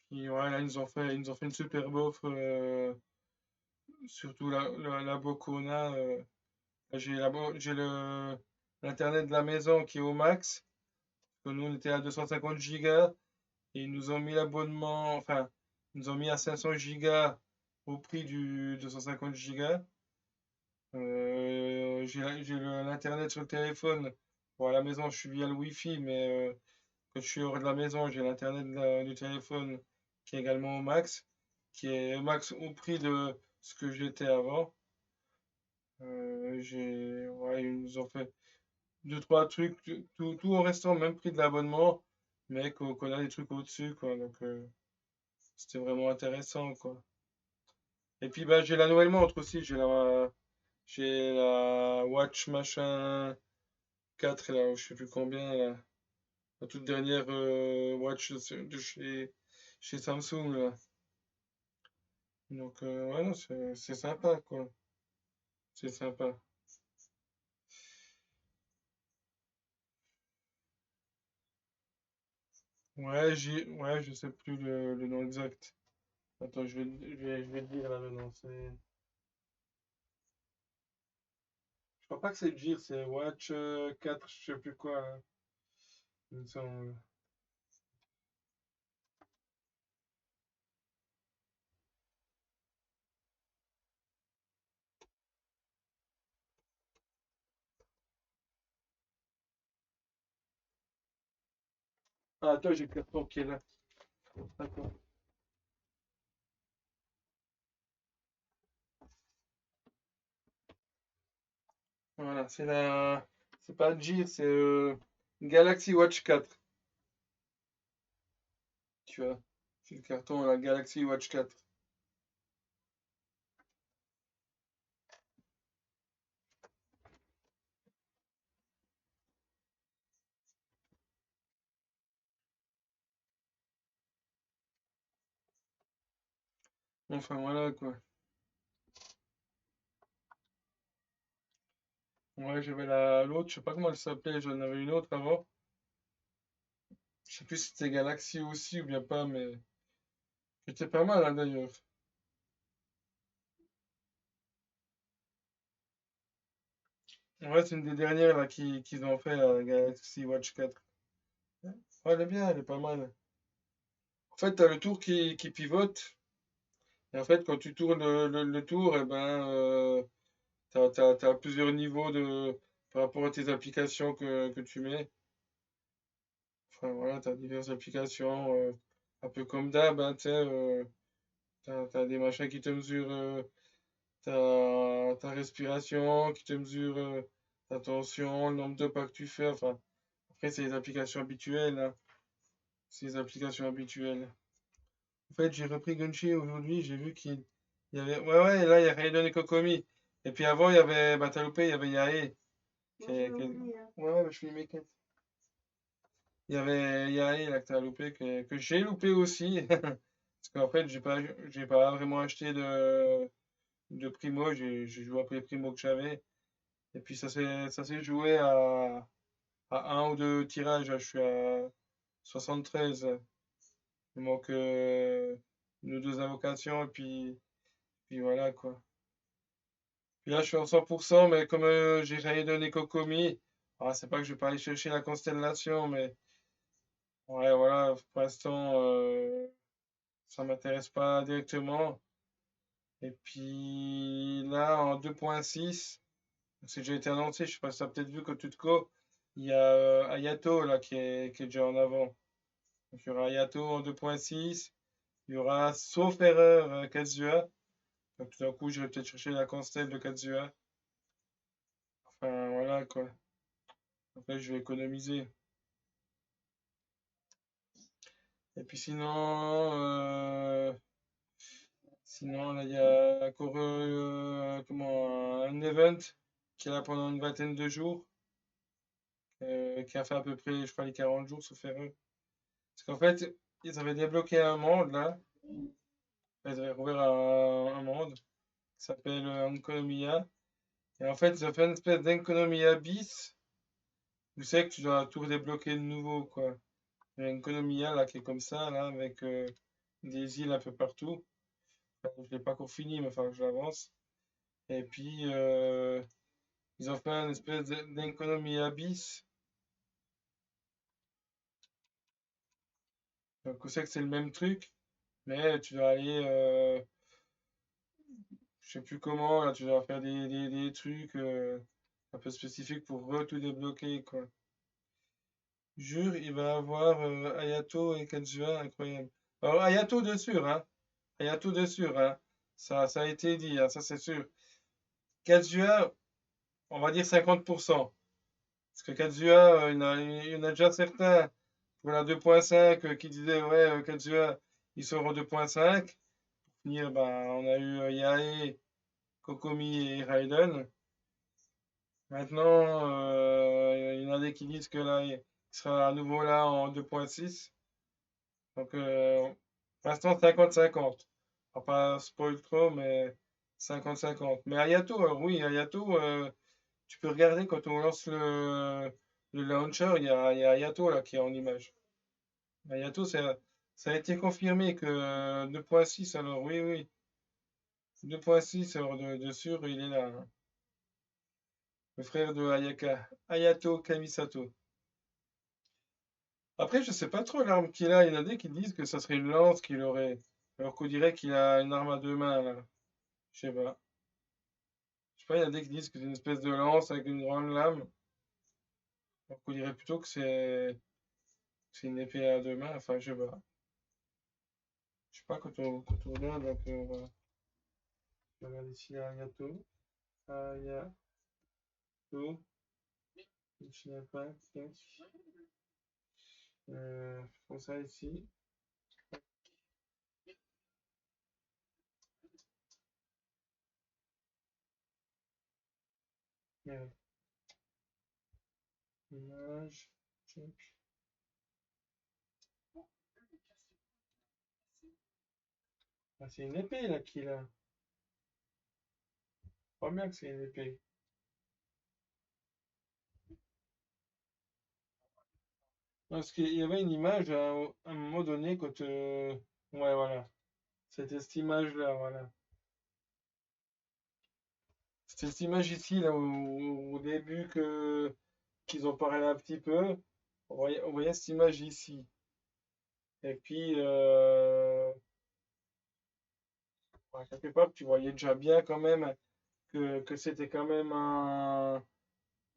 Puis, voilà, ils nous ont fait une super offre, surtout la Bocona. J'ai l'internet de la maison qui est au max. Que nous, on était à 250 gigas. Et ils nous ont mis l'abonnement, enfin, ils nous ont mis à 500 gigas au prix du 250 gigas. J'ai l'internet sur le téléphone. Bon, à la maison, je suis via le Wi-Fi, mais quand je suis hors de la maison, j'ai l'internet du téléphone qui est également au max, qui est au max au prix de ce que j'étais avant. Ouais, ils nous ont fait deux, trois trucs, tout en restant au même prix de l'abonnement, mais qu'on a des trucs au-dessus, quoi. Donc, c'était vraiment intéressant, quoi. Et puis, bah, j'ai la nouvelle montre aussi. J'ai la Watch machin 4, là, je sais plus combien, là. La toute dernière Watch de chez Samsung, là. Donc, ouais, non, c'est sympa, quoi. C'est sympa. Ouais, je sais plus le nom exact. Attends, je vais te dire là le nom. Je crois pas que c'est Gear, c'est Watch 4, je sais plus quoi, hein. Il me semble. Ah, attends, j'ai le carton qui est là. Attends. Voilà, c'est pas Gear, c'est Galaxy Watch 4. Tu vois. C'est le carton, la Galaxy Watch 4. Enfin voilà quoi. Ouais, j'avais l'autre, je sais pas comment elle s'appelait, j'en avais une autre avant. Je sais plus si c'était Galaxy aussi ou bien pas, mais c'était pas mal hein, d'ailleurs. Ouais, c'est une des dernières là qu'ils ont fait, la Galaxy Watch 4. Ouais, elle est bien, elle est pas mal. En fait, t'as le tour qui pivote. Et en fait, quand tu tournes le tour, et ben, t'as plusieurs niveaux par rapport à tes applications que tu mets. Enfin voilà, t'as diverses applications, un peu comme d'hab, hein, tu sais, t'as des machins qui te mesurent ta respiration, qui te mesurent ta tension, le nombre de pas que tu fais. Enfin, après, c'est les applications habituelles, hein. C'est les applications habituelles. En fait, j'ai repris Gunchi aujourd'hui, j'ai vu qu'il il y avait. Ouais, ouais, là, il y a Raiden et Kokomi. Et puis avant, il y avait. Bah, t'as loupé, il y avait Yae. Ouais, ouais, bah, je suis mécanique. Il y avait Yae, là, que t'as loupé, que j'ai loupé aussi. Parce qu'en fait, j'ai pas vraiment acheté de primo, j'ai joué après les primos que j'avais. Et puis ça s'est joué à un ou deux tirages, là, je suis à 73. Il me manque une ou deux invocations, et puis voilà quoi. Puis là, je suis en 100%, mais comme j'ai jamais donné Kokomi, c'est pas que je vais pas aller chercher la constellation, mais ouais, voilà, pour l'instant, ça m'intéresse pas directement. Et puis là, en 2.6, c'est déjà été annoncé, je sais pas si tu as peut-être vu que Tutko, il y a Ayato là qui est déjà en avant. Donc il y aura Ayato en 2.6, il y aura, sauf erreur, Kazuya. Donc tout d'un coup, je vais peut-être chercher la constelle de Kazuya. Enfin voilà quoi. Après, je vais économiser. Et puis sinon là, il y a encore comment, un event qui est là pendant une vingtaine de jours, qui a fait à peu près, je crois, les 40 jours, sauf erreur. Parce qu'en fait, ils avaient débloqué un monde là. Ils avaient rouvert un monde qui s'appelle Enconomia. Et en fait, ils ont fait une espèce d'Enconomia bis. Vous savez que tu dois tout débloquer de nouveau, quoi. Il y a Enconomia là qui est comme ça, là, avec des îles un peu partout. Enfin, je l'ai pas encore fini, mais enfin, j'avance. Et puis, ils ont fait une espèce d'Enconomia bis. Donc, vous savez que c'est le même truc, mais tu dois aller, je sais plus comment, là, tu dois faire des trucs un peu spécifiques pour tout débloquer, quoi. Jure, il va avoir Ayato et Kazuha, incroyable. Alors, Ayato de sûr, hein. Ayato de sûr, hein. Ça a été dit, hein, ça c'est sûr. Kazuha, on va dire 50%. Parce que Kazuha, il y en a déjà certains pour la 2.5 qui disaient, ouais, Kazuha, il sort en 2.5. Pour finir, ben, on a eu Yae, Kokomi et Raiden. Maintenant, il y en a des qui disent que là, il sera à nouveau là en 2.6. Donc, pour l'instant, 50-50. On va pas spoil trop, mais 50-50. Mais Ayato, oui, Ayato, tu peux regarder quand on lance le launcher, il y a Ayato là qui est en image. Ayato, ça a été confirmé que 2.6, alors oui, oui. 2.6, alors de sûr, il est là, hein. Le frère de Ayaka, Ayato Kamisato. Après, je sais pas trop l'arme qu'il a. Il y en a des qui disent que ça serait une lance qu'il aurait. Alors qu'on dirait qu'il a une arme à deux mains, là. Je sais pas. Je sais pas, il y en a des qui disent que c'est une espèce de lance avec une grande lame. Alors qu'on dirait plutôt que c'est une épée à deux mains. Enfin, je sais pas. Je sais pas quand on regarde un peu. Je vais regarder ici Ayato. Ayato. Ichi Impact. Comme ça ici. Merde. Image. Check. Ah, c'est une épée là qu'il a. Pas bien que c'est une épée. Parce qu'il y avait une image à un moment donné quand. Ouais, voilà. C'était cette image-là, voilà. C'était cette image ici, là, au début qu'ils ont parlé un petit peu. On voyait cette image ici. Et puis, ouais, quelque part, tu voyais déjà bien quand même que c'était quand même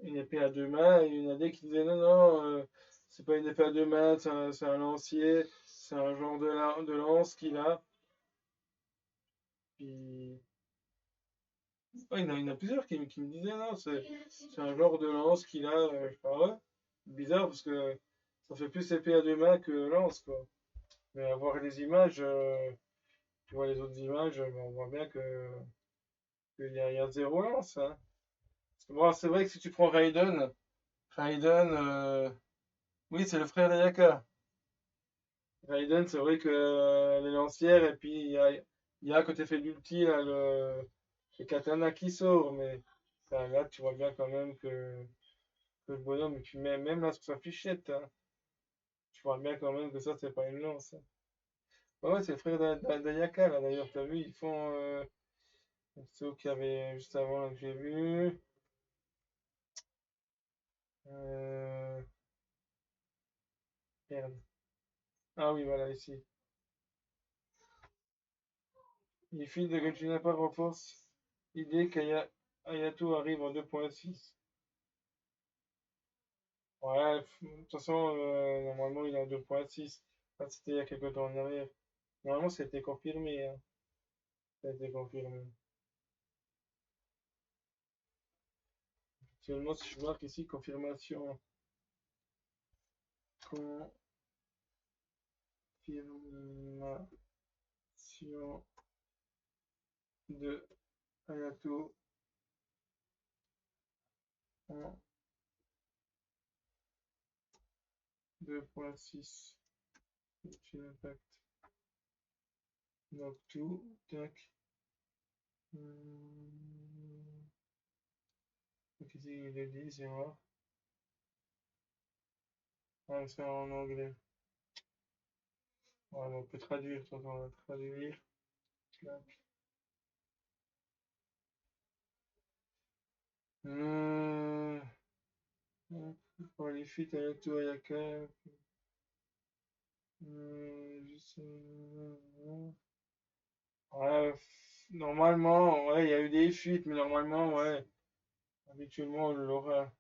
une épée à deux mains. Et il y en a des qui disaient non, non, c'est pas une épée à deux mains, c'est un lancier, c'est un genre de lance qu'il a. Puis, ouais, il y en a plusieurs qui me disaient non, c'est un genre de lance qu'il a. Je sais pas, ouais. Bizarre parce que ça fait plus épée à deux mains que lance, quoi. Mais à voir les images, tu vois les autres images, ben, on voit bien qu'il y a zéro lance, hein. Bon, c'est vrai que si tu prends Raiden, oui, c'est le frère d'Ayaka. Raiden, c'est vrai que les lancières, et puis il y a quand tu fait l'ulti, là, le katana qui sort, mais enfin, là, tu vois bien quand même que le bonhomme, et puis même là sur sa fléchette, hein, tu vois bien quand même que ça, c'est pas une lance, hein. Ouais, ouais, c'est le frère d'Ayaka, là, d'ailleurs, t'as vu, ils font. C'est eux qu'il y avait juste avant, là, que j'ai vu. Euh, Merde. Ah oui, voilà, ici. Il file de Genshin Impact renforce l'idée qu'Ayato arrive en 2.6. Ouais, de toute façon, normalement, il est en 2.6. Ah, c'était il y a quelques temps en arrière. Normalement, c'était confirmé, hein. Ça a été confirmé. Seulement, si je marque ici, confirmation. Confirmation de Hayato en 2.6. Genshin Impact. Donc tout, tac. Donc ici, il le dit, c'est moi. Ah, c'est en anglais. Ouais, on peut traduire, de toute façon, on va traduire. Clac. Euh, pour les fuites à Yato Ayaka. Ouais, normalement, ouais, il y a eu des fuites, mais normalement, ouais, habituellement, on l'aura.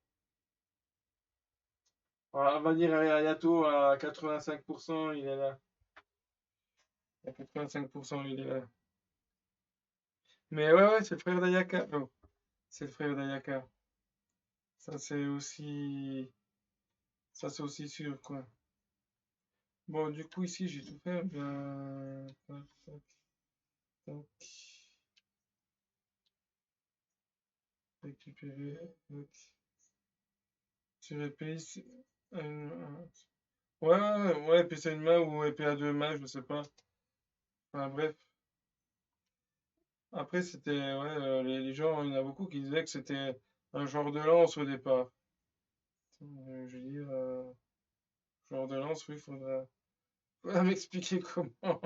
On va dire Ayato à 85%, il est là. À 85%, il est là. Mais ouais, ouais, c'est le frère d'Ayaka. Oh, c'est le frère d'Ayaka. Ça, c'est aussi. Ça, c'est aussi sûr, quoi. Bon, du coup, ici, j'ai tout fait. Bien. Tac, tac, tac. Récupérer. Tac. Sur épée. Ouais, ouais, ouais, ouais, épée à une main ou épée à deux mains, je sais pas. Enfin, bref. Après, c'était. Ouais, les gens, il y en a beaucoup qui disaient que c'était un genre de lance au départ. Je veux dire, genre de lance, oui, faudra m'expliquer comment.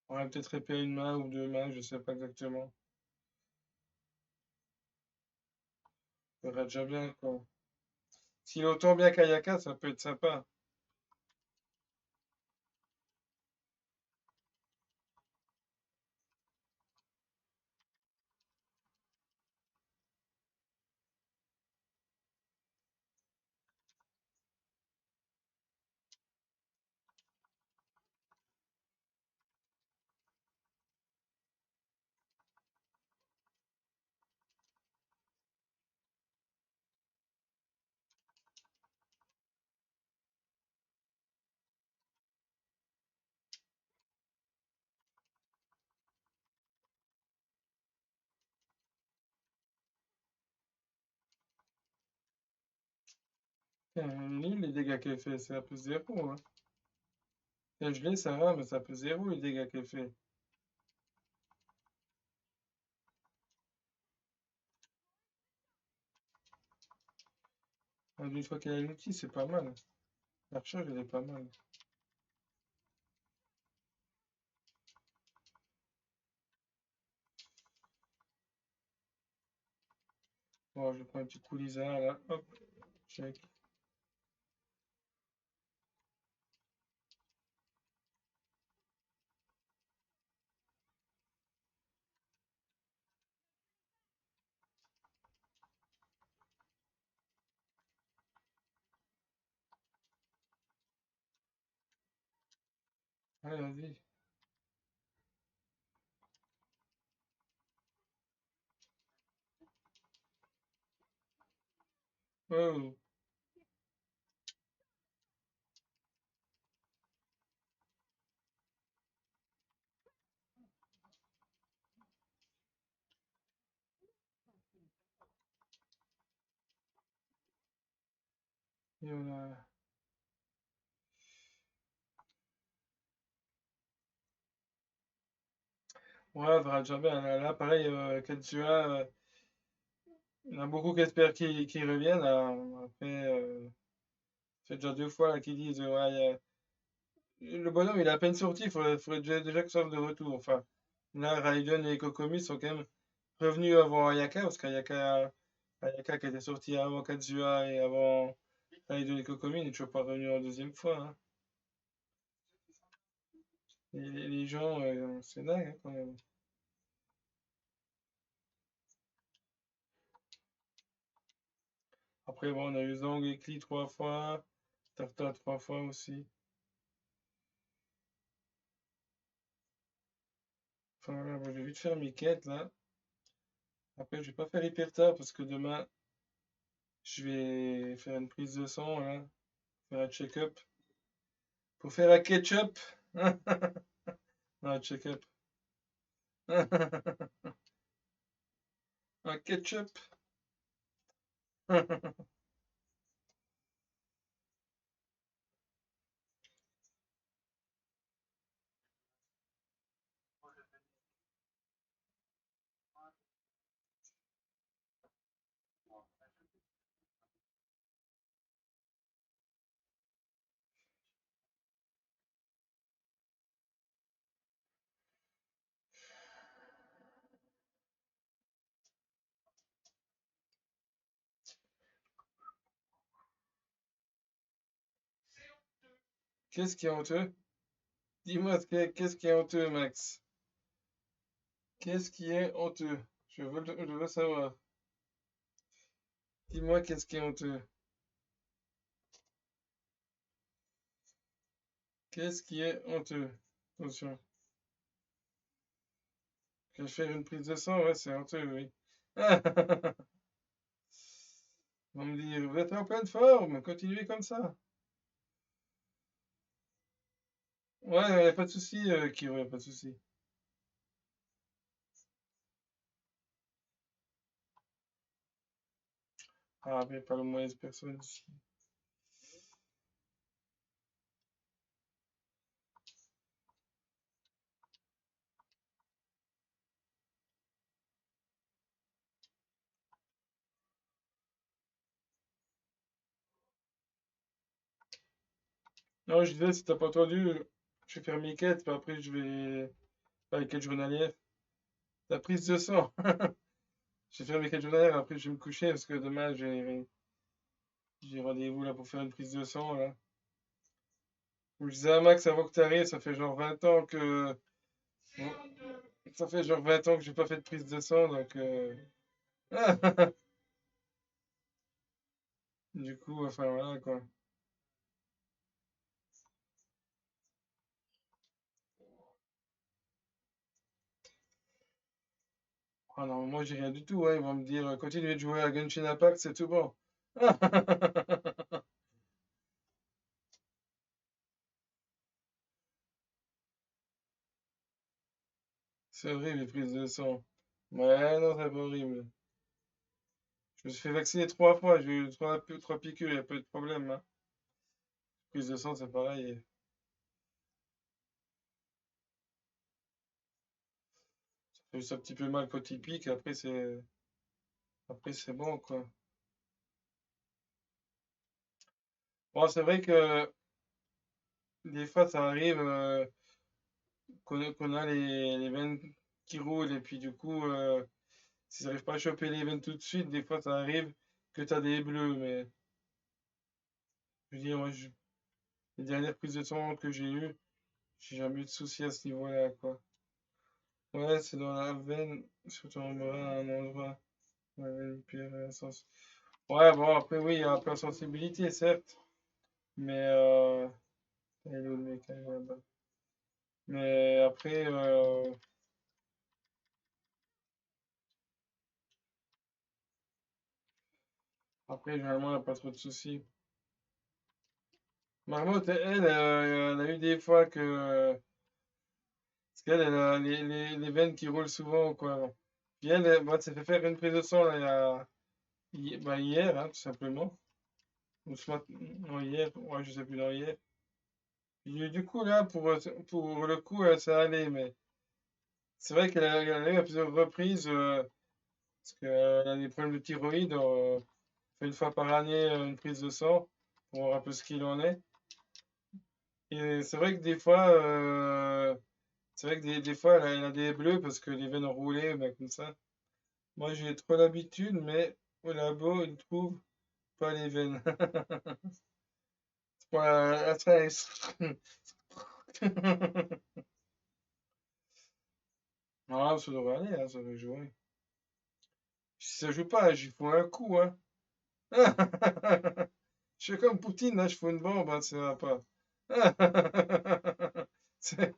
Ouais, peut-être épée à une main ou deux mains, je sais pas exactement. Ça va déjà bien, quoi. S'il est autant bien qu'Ayaka, ça peut être sympa. Nul les dégâts qu'elle fait, c'est un peu zéro. Hein. Elle gelée, ça va, mais c'est un peu zéro les dégâts qu'elle fait. Une fois qu'elle a l'outil, c'est pas mal. La recharge, elle est pas mal. Bon, je prends un petit coup Lisa là. Hop, check. Allez, vas-y. Oh, et voilà. Ouais, ça va déjà bien. Là, pareil, Katsua, il y en a beaucoup qui espèrent qu'il revienne. Après, c'est déjà 2 fois là, qu'ils disent ouais, le bonhomme il est à peine sorti, il faudrait déjà que ça soit de retour. Enfin, là, Raiden et Kokomi sont quand même revenus avant Ayaka, parce Ayaka qui était sorti avant Katsua et avant Raiden et Kokomi n'est toujours pas revenu en deuxième fois. Hein. Les gens, c'est dingue hein, quand même. Après, bon, on a eu Zhang et Kli 3 fois, Tarta 3 fois aussi. Enfin voilà, moi, je vais vite faire mes quêtes là. Après, je vais pas faire hyper tard parce que demain, je vais faire une prise de sang là, faire un check-up. Pour faire un ketchup. Non, un check-up. Un ketchup. Qu'est-ce qui est honteux? Dis-moi qu'est-ce qui est honteux, Max. Qu'est-ce qui est honteux? Je veux savoir. Dis-moi qu'est-ce qui est honteux. Qu'est-ce qui est honteux? Attention. Que je fais une prise de sang, ouais, c'est honteux, oui. On me dit, vous êtes en pleine forme, continuez comme ça. Ouais, y a pas de souci, Kiro, y a pas de souci. Ah, mais pas le mauvaise personne ici. Non, je disais, si t'as pas entendu, je vais faire mes quêtes, puis après je vais faire les quêtes journalières. La prise de sang. Je vais faire mes quêtes journalières, après je vais me coucher, parce que demain j'ai rendez-vous là pour faire une prise de sang, là. Comme je disais à Max avant que t'arrives, ça fait genre 20 ans que... bon, ça fait genre 20 ans que j'ai pas fait de prise de sang, donc... Du coup, enfin voilà quoi. Ah non, moi j'ai rien du tout, hein. Ils vont me dire continuez de jouer à Genshin Impact, c'est tout bon. C'est horrible les prises de sang. Ouais, non, c'est pas horrible. Je me suis fait vacciner 3 fois, j'ai eu trois piqûres, il n'y a pas eu de problème, hein. Prise de sang, c'est pareil. Ça fait juste un petit peu mal quand il pique, après c'est bon, quoi. Bon, c'est vrai que des fois, ça arrive qu'on a les veines qui roulent, et puis du coup, si n'arrives pas à choper les veines tout de suite, des fois, ça arrive que tu as des bleus, mais je veux dire, les dernières prises de sang que j'ai eues, j'ai jamais eu de soucis à ce niveau-là, quoi. Ouais, c'est dans la veine, surtout en bras, un endroit. La veine ouais, bon, après, oui, il y a un peu de sensibilité, certes, mais il est où le mec, là-bas. Mais après, généralement, il n'y a pas trop de soucis. Marmotte, elle a eu des fois que. Parce qu'elle, elle a les veines qui roulent souvent, quoi. Puis elle s'est fait faire une prise de sang, là, bah, hier, hein, tout simplement. Ou ce matin, non, hier, ouais, je sais plus, non, hier. Puis, du coup, là, pour le coup, ça allait, mais c'est vrai elle a eu à plusieurs reprises, parce qu'elle a des problèmes de thyroïde. On fait une fois par année une prise de sang pour voir un peu ce qu'il en est. Et c'est vrai que des fois, elle a des bleus parce que les veines ont roulé, ben, comme ça. Moi, j'ai trop l'habitude, mais au labo, ils trouvent pas les veines. C'est pas la stress. Non, ça devrait aller, hein, ça devrait jouer. Si ça joue pas, j'y fous un coup, hein. Je suis comme Poutine, là, je fous une bombe, hein, ça va pas. C'est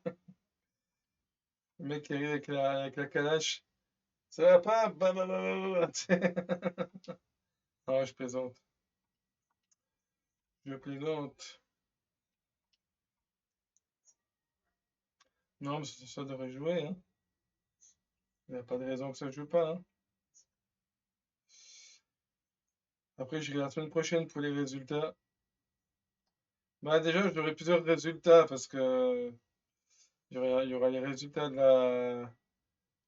le mec qui arrive avec la calache. Ça va pas? Bah, bah, bah, bah, bah, Non, je plaisante. Je plaisante. Non, mais ça devrait jouer, hein. Il n'y a pas de raison que ça joue pas, hein. Après, j'irai la semaine prochaine pour les résultats. Bah, déjà, j'aurai plusieurs résultats parce que il y aura les résultats de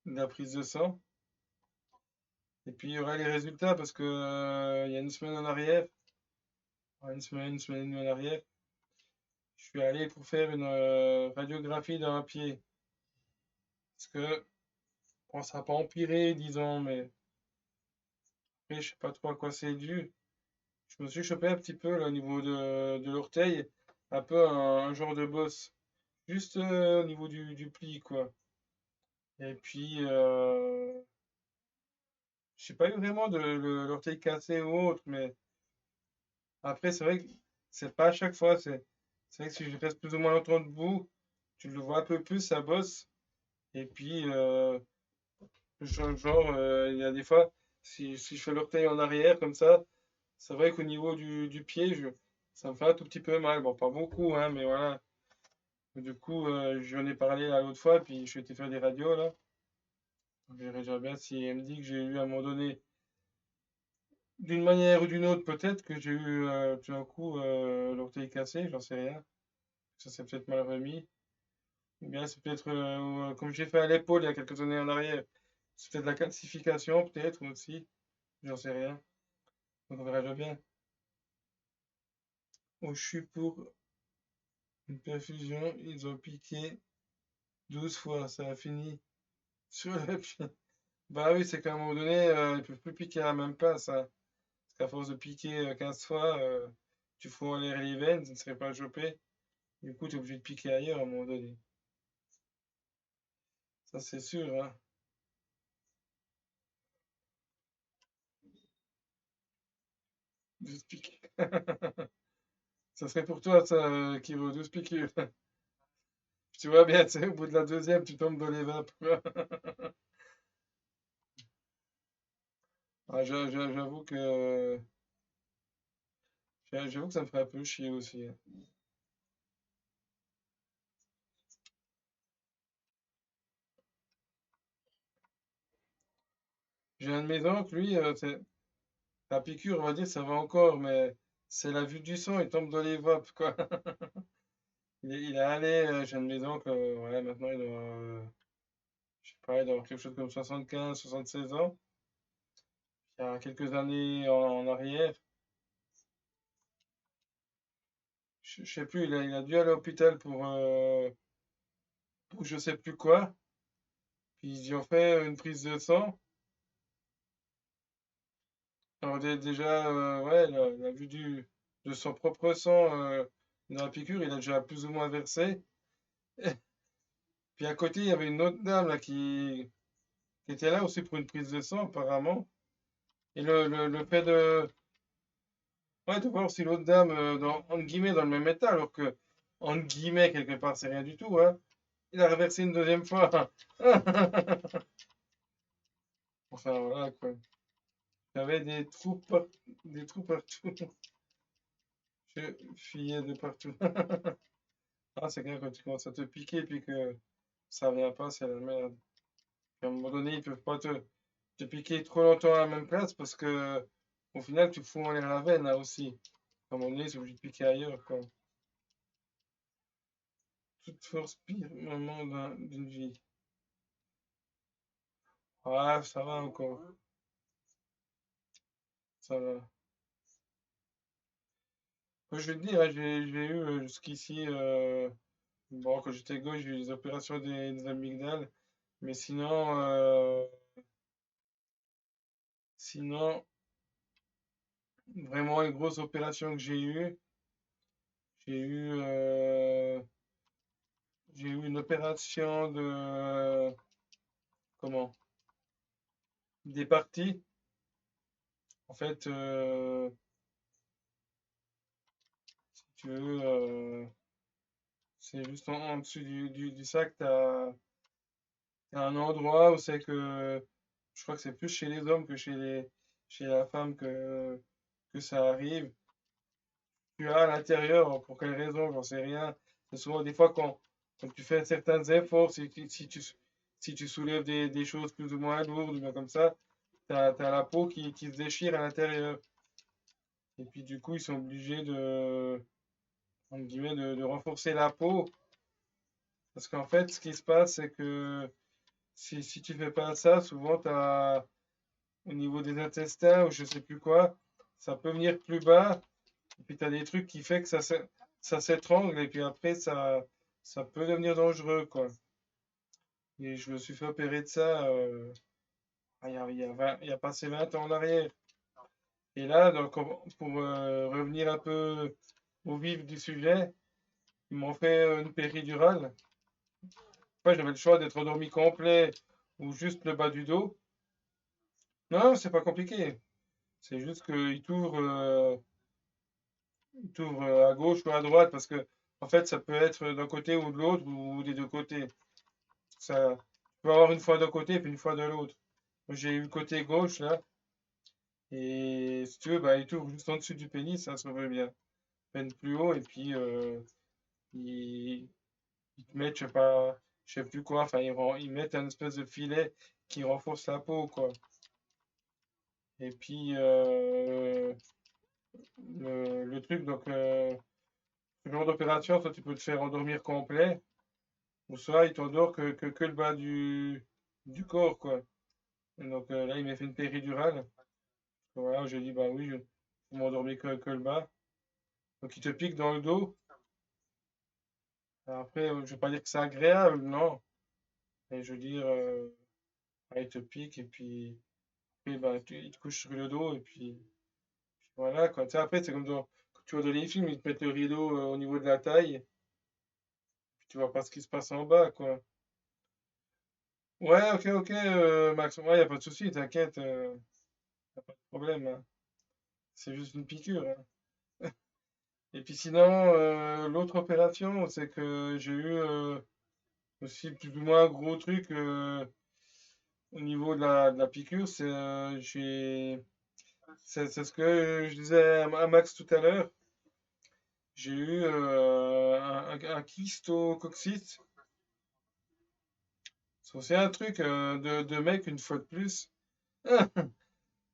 la prise de sang. Et puis, il y aura les résultats parce que, il y a une semaine en arrière, ouais, une semaine et demie en arrière, je suis allé pour faire une radiographie d'un pied. Parce que, bon, ça n'a pas empiré, disons, mais après, je sais pas trop à quoi c'est dû. Je me suis chopé un petit peu là, au niveau de l'orteil, un peu un genre de bosse, juste au niveau du pli, quoi. Et puis, j'ai pas eu vraiment l'orteil cassé ou autre, mais après, c'est vrai que c'est pas à chaque fois. C'est vrai que si je reste plus ou moins longtemps debout, tu le vois un peu plus, ça bosse. Et puis, il y a des fois, si je fais l'orteil en arrière comme ça, c'est vrai qu'au niveau du pied, ça me fait un tout petit peu mal. Bon, pas beaucoup, hein, mais voilà. Du coup, j'en ai parlé là l'autre fois, puis je suis été faire des radios là. On verrait déjà bien si elle me dit que j'ai eu à un moment donné, d'une manière ou d'une autre, peut-être que j'ai eu tout d'un coup l'orteil cassé, j'en sais rien. Ça s'est peut-être mal remis. Ou bien c'est peut-être comme j'ai fait à l'épaule il y a quelques années en arrière. C'est peut-être la calcification, peut-être aussi. J'en sais rien. Donc on verra déjà bien. Oh, je suis pour une perfusion. Ils ont piqué 12 fois. Ça a fini sur le pied. Bah oui, c'est qu'à un moment donné, ils peuvent plus piquer à la même place, hein. Parce qu'à force de piquer 15 fois, tu fous en l'air les veines, ça ne serait pas chopé. Du coup, tu es obligé de piquer ailleurs à un moment donné. Ça, c'est sûr, hein. Juste piquer. Ça serait pour toi, ça, qui vaut 12 piqûres. Tu vois bien, tu sais, au bout de la deuxième, tu tombes dans les vapes. Ah, j'avoue que ça me ferait un peu chier aussi, hein. J'ai un de mes oncles, lui, La piqûre, on va dire, ça va encore, mais c'est la vue du sang, il tombe dans les vapes, quoi. Il est allé, j'ai une maison que, ouais, maintenant il doit, je sais pas, il doit avoir quelque chose comme 75, 76 ans. Il y a quelques années en arrière, je sais plus, il a dû aller à l'hôpital pour je sais plus quoi. Puis ils y ont fait une prise de sang. Alors déjà, ouais, la vue de son propre sang dans la piqûre, il a déjà plus ou moins versé. Puis à côté, il y avait une autre dame là qui était là aussi pour une prise de sang apparemment. Et le fait ouais, de voir aussi l'autre dame entre guillemets dans le même état, alors que entre guillemets quelque part c'est rien du tout, hein. Il a reversé une deuxième fois. Enfin voilà quoi. Il y avait des trous partout. Je fuyais de partout. Ah, c'est clair quand tu commences à te piquer puis que ça vient pas, c'est la merde. Puis à un moment donné, ils peuvent pas te piquer trop longtemps à la même place parce que au final, tu fous en l'air la veine là aussi. À un moment donné, c'est obligé de piquer ailleurs, quoi. Toute force pire moment d'une vie. Ah, ça va encore. Ça va. Moi, je vais te dire, hein, j'ai eu jusqu'ici, bon, quand j'étais gauche, j'ai eu des opérations des amygdales. Mais sinon, vraiment, les grosses opérations que j'ai eu, j'ai eu une opération comment? Des parties. En fait, si tu veux, c'est juste en dessous du sac, t'as un endroit où c'est que, je crois que c'est plus chez les hommes que chez la femme que ça arrive. Tu as à l'intérieur, pour quelle raison, j'en sais rien. C'est souvent des fois quand tu fais certains efforts, si tu soulèves des choses plus ou moins lourdes, ou bien comme ça, t'as la peau qui se déchire à l'intérieur. Et puis du coup, ils sont obligés entre guillemets, de renforcer la peau. Parce qu'en fait, ce qui se passe, c'est que si tu fais pas ça, souvent, au niveau des intestins ou je sais plus quoi, ça peut venir plus bas. Et puis tu as des trucs qui fait que ça s'étrangle. Et puis après, ça peut devenir dangereux, quoi. Et je me suis fait opérer de ça il y a passé 20 ans en arrière. Et là, donc, pour revenir un peu au vif du sujet, ils m'ont fait une péridurale. Après, j'avais le choix d'être endormi complet ou juste le bas du dos. Non, c'est pas compliqué. C'est juste qu'il t'ouvre à gauche ou à droite parce que, en fait, ça peut être d'un côté ou de l'autre ou des deux côtés. Ça, tu peux avoir une fois d'un côté puis une fois de l'autre. Moi, j'ai eu le côté gauche là et si tu veux, bah, il t'ouvre juste en dessus du pénis, ça se veut bien. Peine plus haut et puis ils, ils te mettent, je sais pas, je sais plus quoi, enfin, ils mettent un espèce de filet qui renforce la peau, quoi. Et puis, le truc, donc, ce genre d'opération, soit tu peux te faire endormir complet, ou soit il t'endort que le bas du corps, quoi. Et donc là, il m'a fait une péridurale. Voilà, j'ai dit, bah oui, je m'endormir que le bas. Donc il te pique dans le dos. Après, je vais pas dire que c'est agréable, non. Mais je veux dire, il te pique et puis bah, il te couche sur le dos et puis voilà, quoi. Tu sais, après, c'est comme quand tu vois dans les films, ils te mettent le rideau au niveau de la taille, puis tu vois pas ce qui se passe en bas, quoi. Ouais, ok, Max. Ouais, y a pas de souci, t'inquiète, y a pas de problème, hein. C'est juste une piqûre, hein. Et puis sinon, l'autre opération, c'est que j'ai eu aussi plus ou moins un gros truc au niveau de la piqûre. C'est ce que je disais à Max tout à l'heure. J'ai eu un kyste au coccyx. C'est aussi un truc de mec une fois de plus.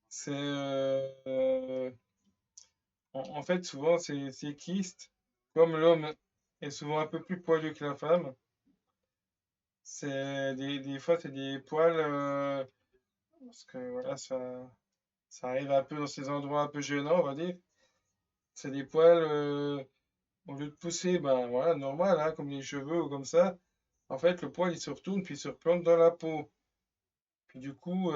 C'est En fait, souvent, ces kystes, comme l'homme est souvent un peu plus poilu que la femme, c'est des fois, c'est des poils, parce que voilà, ça arrive un peu dans ces endroits un peu gênants, on va dire. C'est des poils, au lieu de pousser, ben voilà, normal, hein, comme les cheveux ou comme ça. En fait, le poil, il se retourne puis il se replante dans la peau. Puis du coup,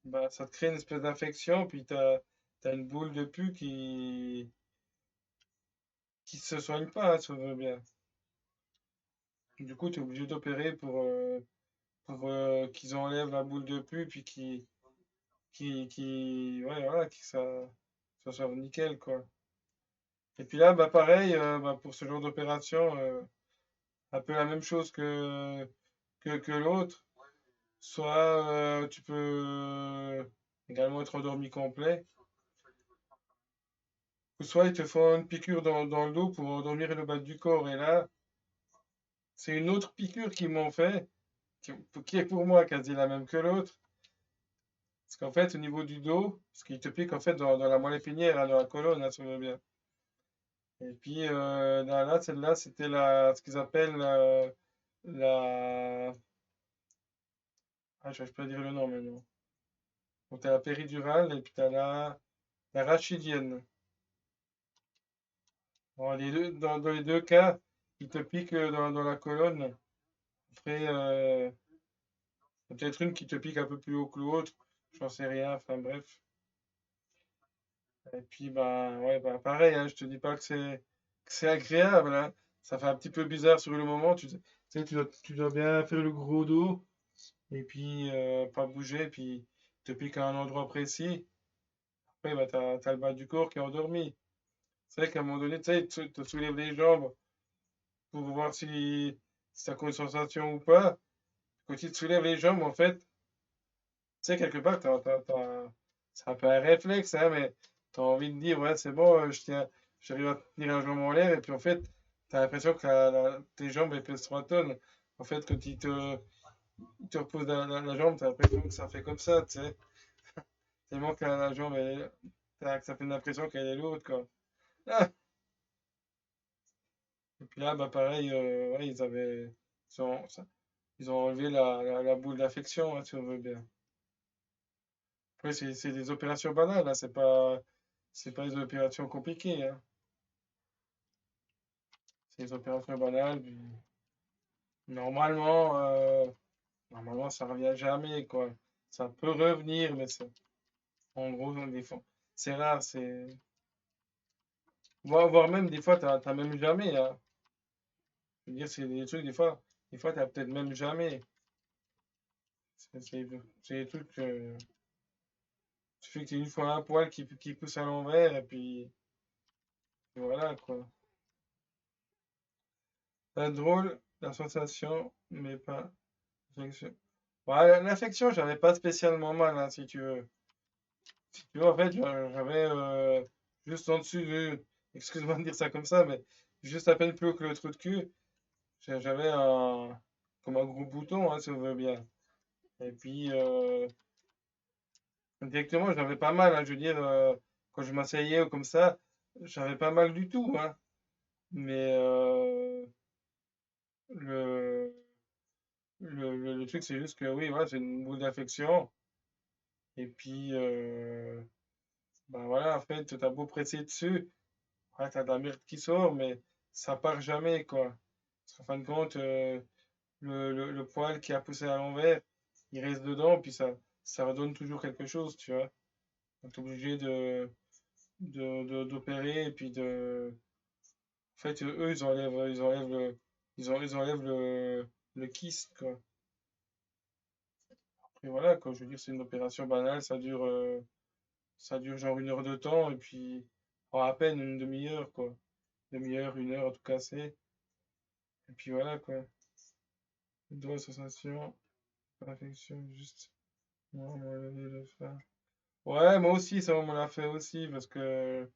bah, ça te crée une espèce d'infection, puis t'as une boule de pus qui se soigne pas, hein, si on veut bien. Du coup, tu es obligé d'opérer pour qu'ils enlèvent la boule de pus, puis ouais, voilà, que ça soit nickel, quoi. Et puis là, bah pareil, bah, pour ce genre d'opération, un peu la même chose que l'autre. Soit tu peux également être endormi complet, ou soit ils te font une piqûre dans le dos pour endormir le bas du corps. Et là, c'est une autre piqûre qu'ils m'ont fait, qui, qui est pour moi quasi la même que l'autre. Parce qu'en fait, au niveau du dos, parce qu'il te pique en fait dans la moelle épinière, hein, dans la colonne, hein, si on veut bien. Et puis là, celle-là, c'était ce qu'ils appellent la... Ah, je ne pas dire le nom maintenant. Donc, tu as la péridurale et puis tu as la rachidienne. Bon, dans les deux cas, il te pique dans la colonne. Après, peut-être une qui te pique un peu plus haut que l'autre. J'en sais rien. Enfin bref. Et puis, bah, ouais, bah, pareil, hein, je te dis pas que c'est agréable, hein. Ça fait un petit peu bizarre sur le moment. Tu sais, tu dois bien faire le gros dos et puis pas bouger. Et puis, te pique à un endroit précis. Après, bah, t'as le bas du corps qui est endormi. C'est vrai qu'à un moment donné, tu sais, tu te soulèves les jambes pour voir si ça cause une sensation ou pas. Quand tu te soulèves les jambes, en fait, tu sais, quelque part, c'est un peu un réflexe, hein, mais tu as envie de dire, ouais, c'est bon, j'arrive à tenir la jambe en l'air, et puis en fait, tu as l'impression que tes jambes, elles pèsent 3 tonnes. En fait, quand il te repose la jambe, tu as l'impression que ça fait comme ça, tu sais. Tellement que la jambe, que ça fait l'impression qu'elle est lourde, quoi. Ah. Et puis là, bah pareil, ouais, ils ont enlevé la boule d'infection, hein, si on veut bien. Après, c'est des opérations banales, hein, c'est pas des opérations compliquées, hein. C'est des opérations banales. Puis normalement, normalement, ça revient jamais, quoi. Ça peut revenir, mais en gros, c'est rare, voire même des fois, t'as même jamais, hein. Je veux dire, c'est des trucs, des fois, t'as peut-être même jamais. C'est des trucs que tu fais que une fois un poil qui pousse à l'envers, et puis voilà, quoi. C'est drôle, la sensation, mais pas l'infection. Ouais, l'infection, j'avais pas spécialement mal, hein, si tu veux. Si tu veux, en fait, j'avais juste en dessus excuse-moi de dire ça comme ça, mais juste à peine plus haut que le trou de cul, j'avais comme un gros bouton, hein, si on veut bien. Et puis, directement, j'avais pas mal, hein, je veux dire, quand je m'asseyais ou comme ça, j'avais pas mal du tout, hein. Mais le, le truc, c'est juste que oui, voilà, c'est une boule d'infection. Et puis, ben voilà, en fait, t'as beau presser dessus, ouais, t'as de la merde qui sort, mais ça part jamais, quoi. Parce qu'en fin de compte, le poil qui a poussé à l'envers, il reste dedans, puis ça redonne toujours quelque chose, tu vois. Donc, t'es obligé d'opérer, et puis En fait, eux, ils enlèvent le kyste, quoi. Et voilà, quoi, je veux dire, c'est une opération banale, ça dure genre 1 heure de temps, et puis à peine une demi-heure, quoi. Demi-heure, 1 heure, à tout casser. Et puis voilà, quoi. Doigt, sensation, perfection, juste. Non, on va lever le fer. Ouais, moi aussi, ça, on me l'a fait aussi, parce que,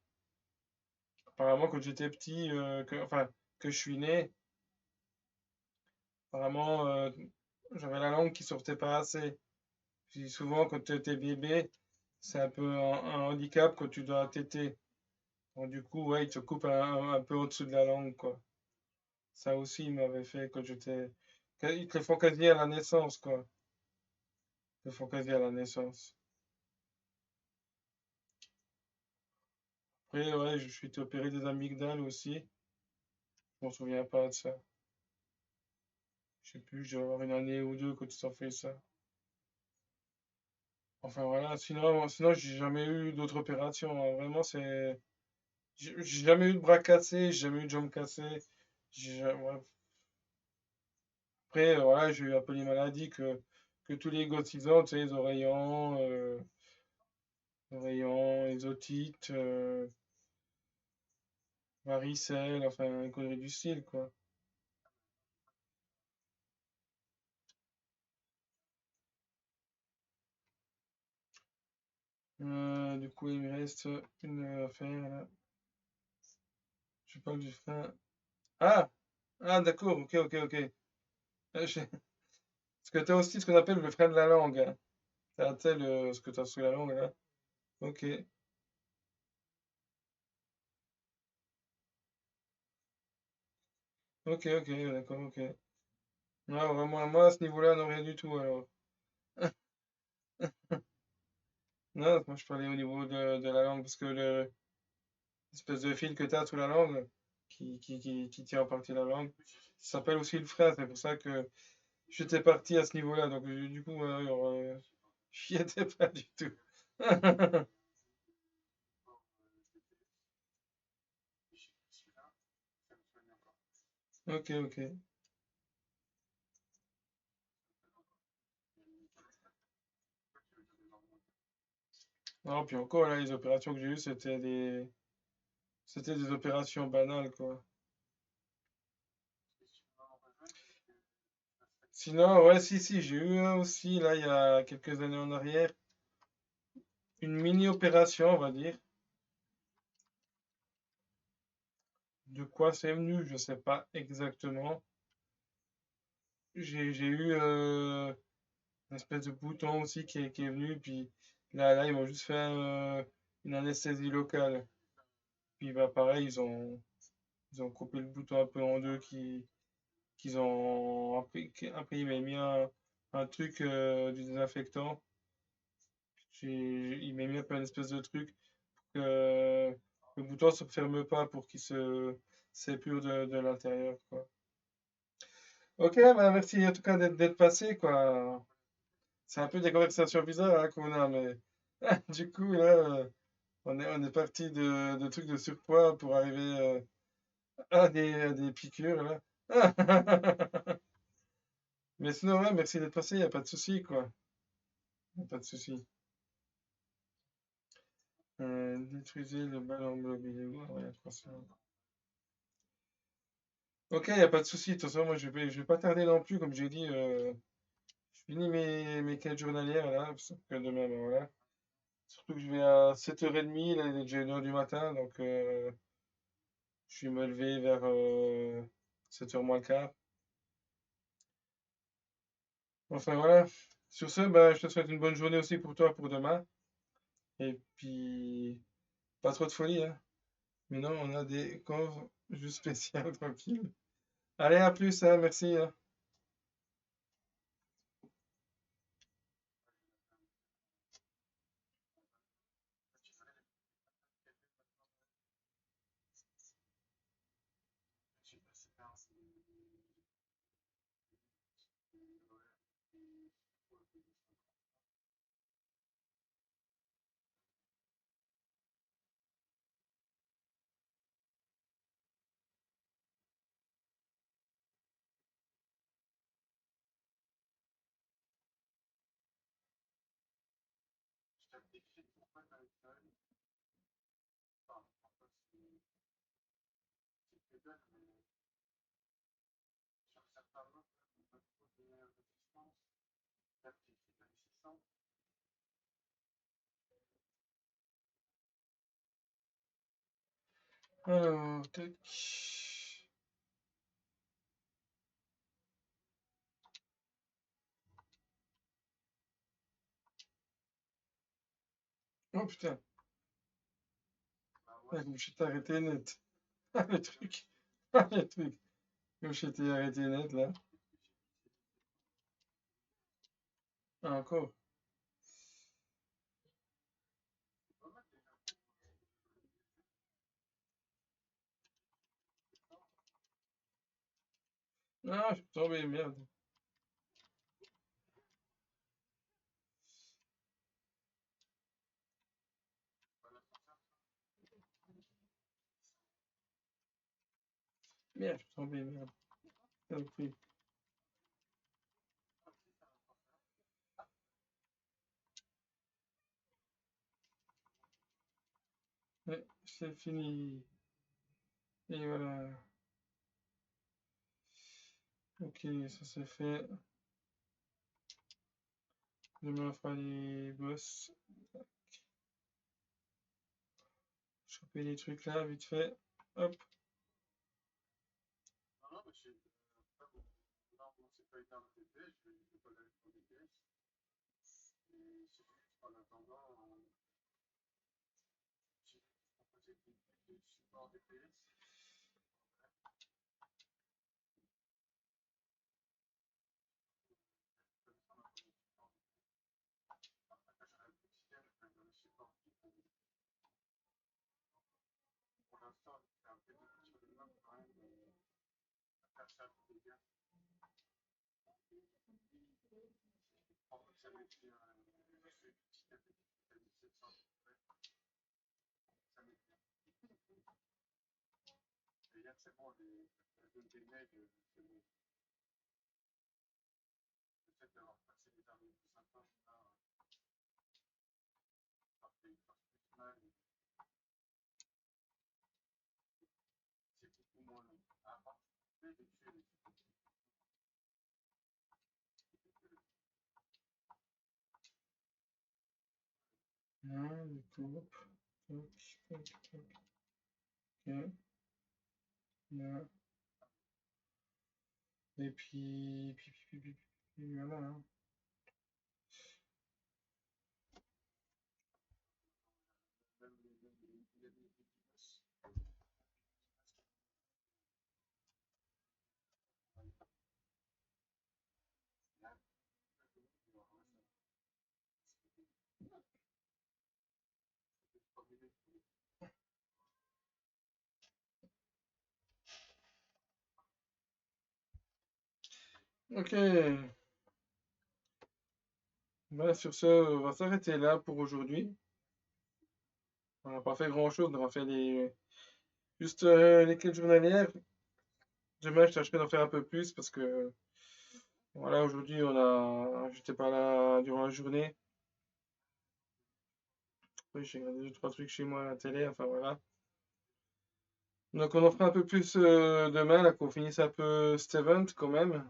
apparemment, quand j'étais petit, enfin, que je suis né, apparemment, j'avais la langue qui sortait pas assez. Puis souvent, quand tu étais bébé, c'est un peu un handicap quand tu dois téter. Bon, du coup, ouais, il te coupe un peu au-dessus de la langue, quoi. Ça aussi, il m'avait fait quand j'étais. Ils te le font quasi à la naissance, quoi. Ils te le font quasi à la naissance. Après, ouais, je suis opéré des amygdales aussi. Je m'en souviens pas de ça. Je sais plus, je vais avoir une année ou deux quand ils ont fait ça. Enfin voilà, sinon j'ai jamais eu d'autres opérations, hein. Vraiment, j'ai jamais eu de bras cassé, j'ai jamais eu de jambes cassées. Ouais. Après, voilà, j'ai eu un peu les maladies que tous les gosses ils ont, tu sais, les oreillons, les otites, varicelle, enfin, une connerie du style, quoi. Du coup, il me reste une affaire, là. Je parle du frein. Ah! Ah, d'accord, ok, ok, ok. Parce que t'as aussi ce qu'on appelle le frein de la langue, hein. T'as, tu sais, ce que t'as sous la langue, là. Ok, ok, ok, d'accord, ok. Non, vraiment, moi, à ce niveau-là, non, rien du tout, alors. Non, moi, je parlais au niveau de la langue, parce que l'espèce de fil que t'as sous la langue, qui tient en partie la langue, ça s'appelle aussi le frein, c'est pour ça que j'étais parti à ce niveau-là, donc du coup, alors, j'y étais pas du tout. Ok, ok. Non, puis encore, là, les opérations que j'ai eues, c'était des opérations banales, quoi. Sinon, ouais, si, si, j'ai eu un aussi, là, il y a quelques années en arrière, une mini-opération, on va dire. De quoi c'est venu, je sais pas exactement. J'ai eu une espèce de bouton aussi qui est venu, puis là, ils m'ont juste fait une anesthésie locale. Puis, bah, pareil, ils ont coupé le bouton un peu en deux, qu'ils ont, après, ils m'avaient mis un truc, du désinfectant. Il m'a mis un peu une espèce de truc que le bouton se ferme pas pour qu'il se s'épure de l'intérieur, quoi. Ok, bah merci en tout cas d'être passé, quoi. C'est un peu des conversations bizarres, hein, qu'on a, mais du coup, là, on est parti de trucs de surpoids pour arriver à des piqûres, là. Mais sinon, ouais, merci d'être passé, y a pas de souci, quoi. Y a pas de souci. Détruisez le ballon bleu, ouais, je pense. Ok, y a pas de souci. De toute façon, moi, je vais pas tarder non plus, comme j'ai dit. Je finis mes quêtes journalières, là, parce que demain, ben voilà. Surtout que je vais à 7h30, là, il est déjà 1h du matin, donc je vais me lever vers 7h moins le quart. Enfin, voilà. Sur ce, ben, je te souhaite une bonne journée aussi pour toi, pour demain. Et puis, pas trop de folie, hein. Mais non, on a des corps juste spéciales, tranquille. Allez, à plus, hein, merci, hein. Alors, tac. Oh putain. Comme je t'ai arrêté net. Le truc. Le truc. Comme je t'ai arrêté net là. Ah, encore. Ah, je suis tombé, merde. Merde, je suis tombé, merde. Saloperie. Ouais, c'est fini. Et voilà. Ok, ça c'est fait. Demain, on fera les boss. Choper les trucs là, vite fait. Hop. Ah, du coup, hop. Tac, tac, tac. Ok. Là. Et puis voilà. Hein. Ok. Voilà, sur ce, on va s'arrêter là pour aujourd'hui. On n'a pas fait grand-chose, on a fait juste les quêtes journalières. Demain, je tâcherai d'en faire un peu plus parce que voilà, aujourd'hui, j'étais pas là durant la journée. Oui, j'ai regardé deux, trois trucs chez moi à la télé, enfin voilà. Donc on en fera un peu plus demain, là, qu'on finisse un peu cet event quand même.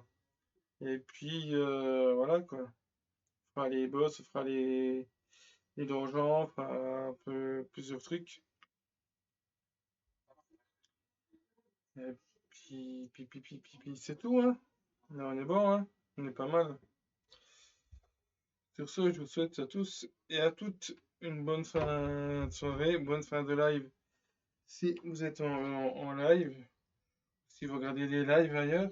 Et puis voilà quoi. On fera les boss, on fera les donjons, on fera un peu plusieurs trucs. Et puis c'est tout, hein. Là, on est bon, hein. On est pas mal. Sur ce, je vous souhaite à tous et à toutes une bonne fin de soirée, bonne fin de live. Si vous êtes en live, si vous regardez des lives ailleurs.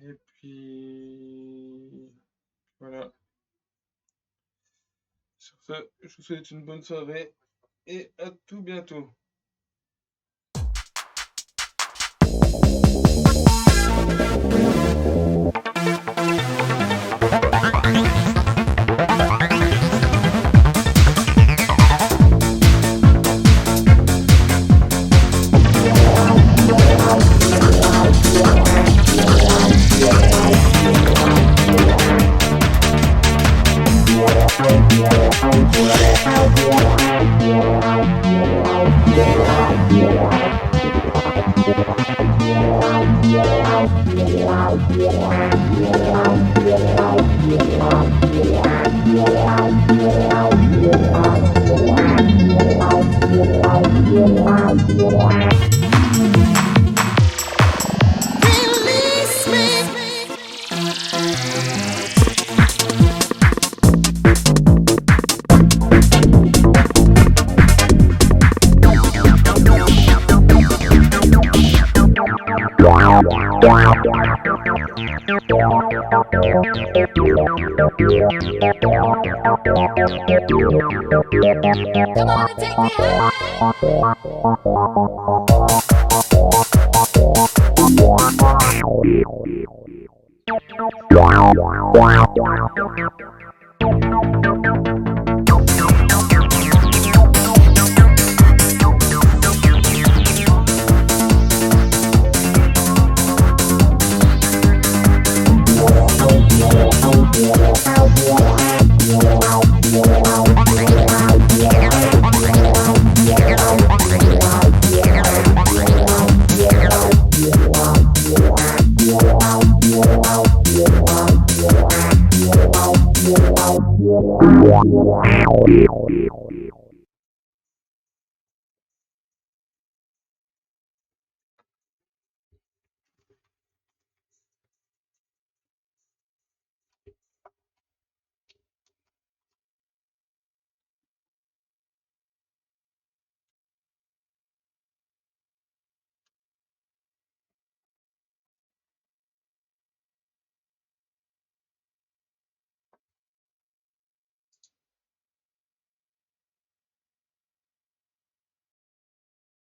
Et puis voilà. Sur ce, je vous souhaite une bonne soirée et à tout bientôt. Come on and take me high.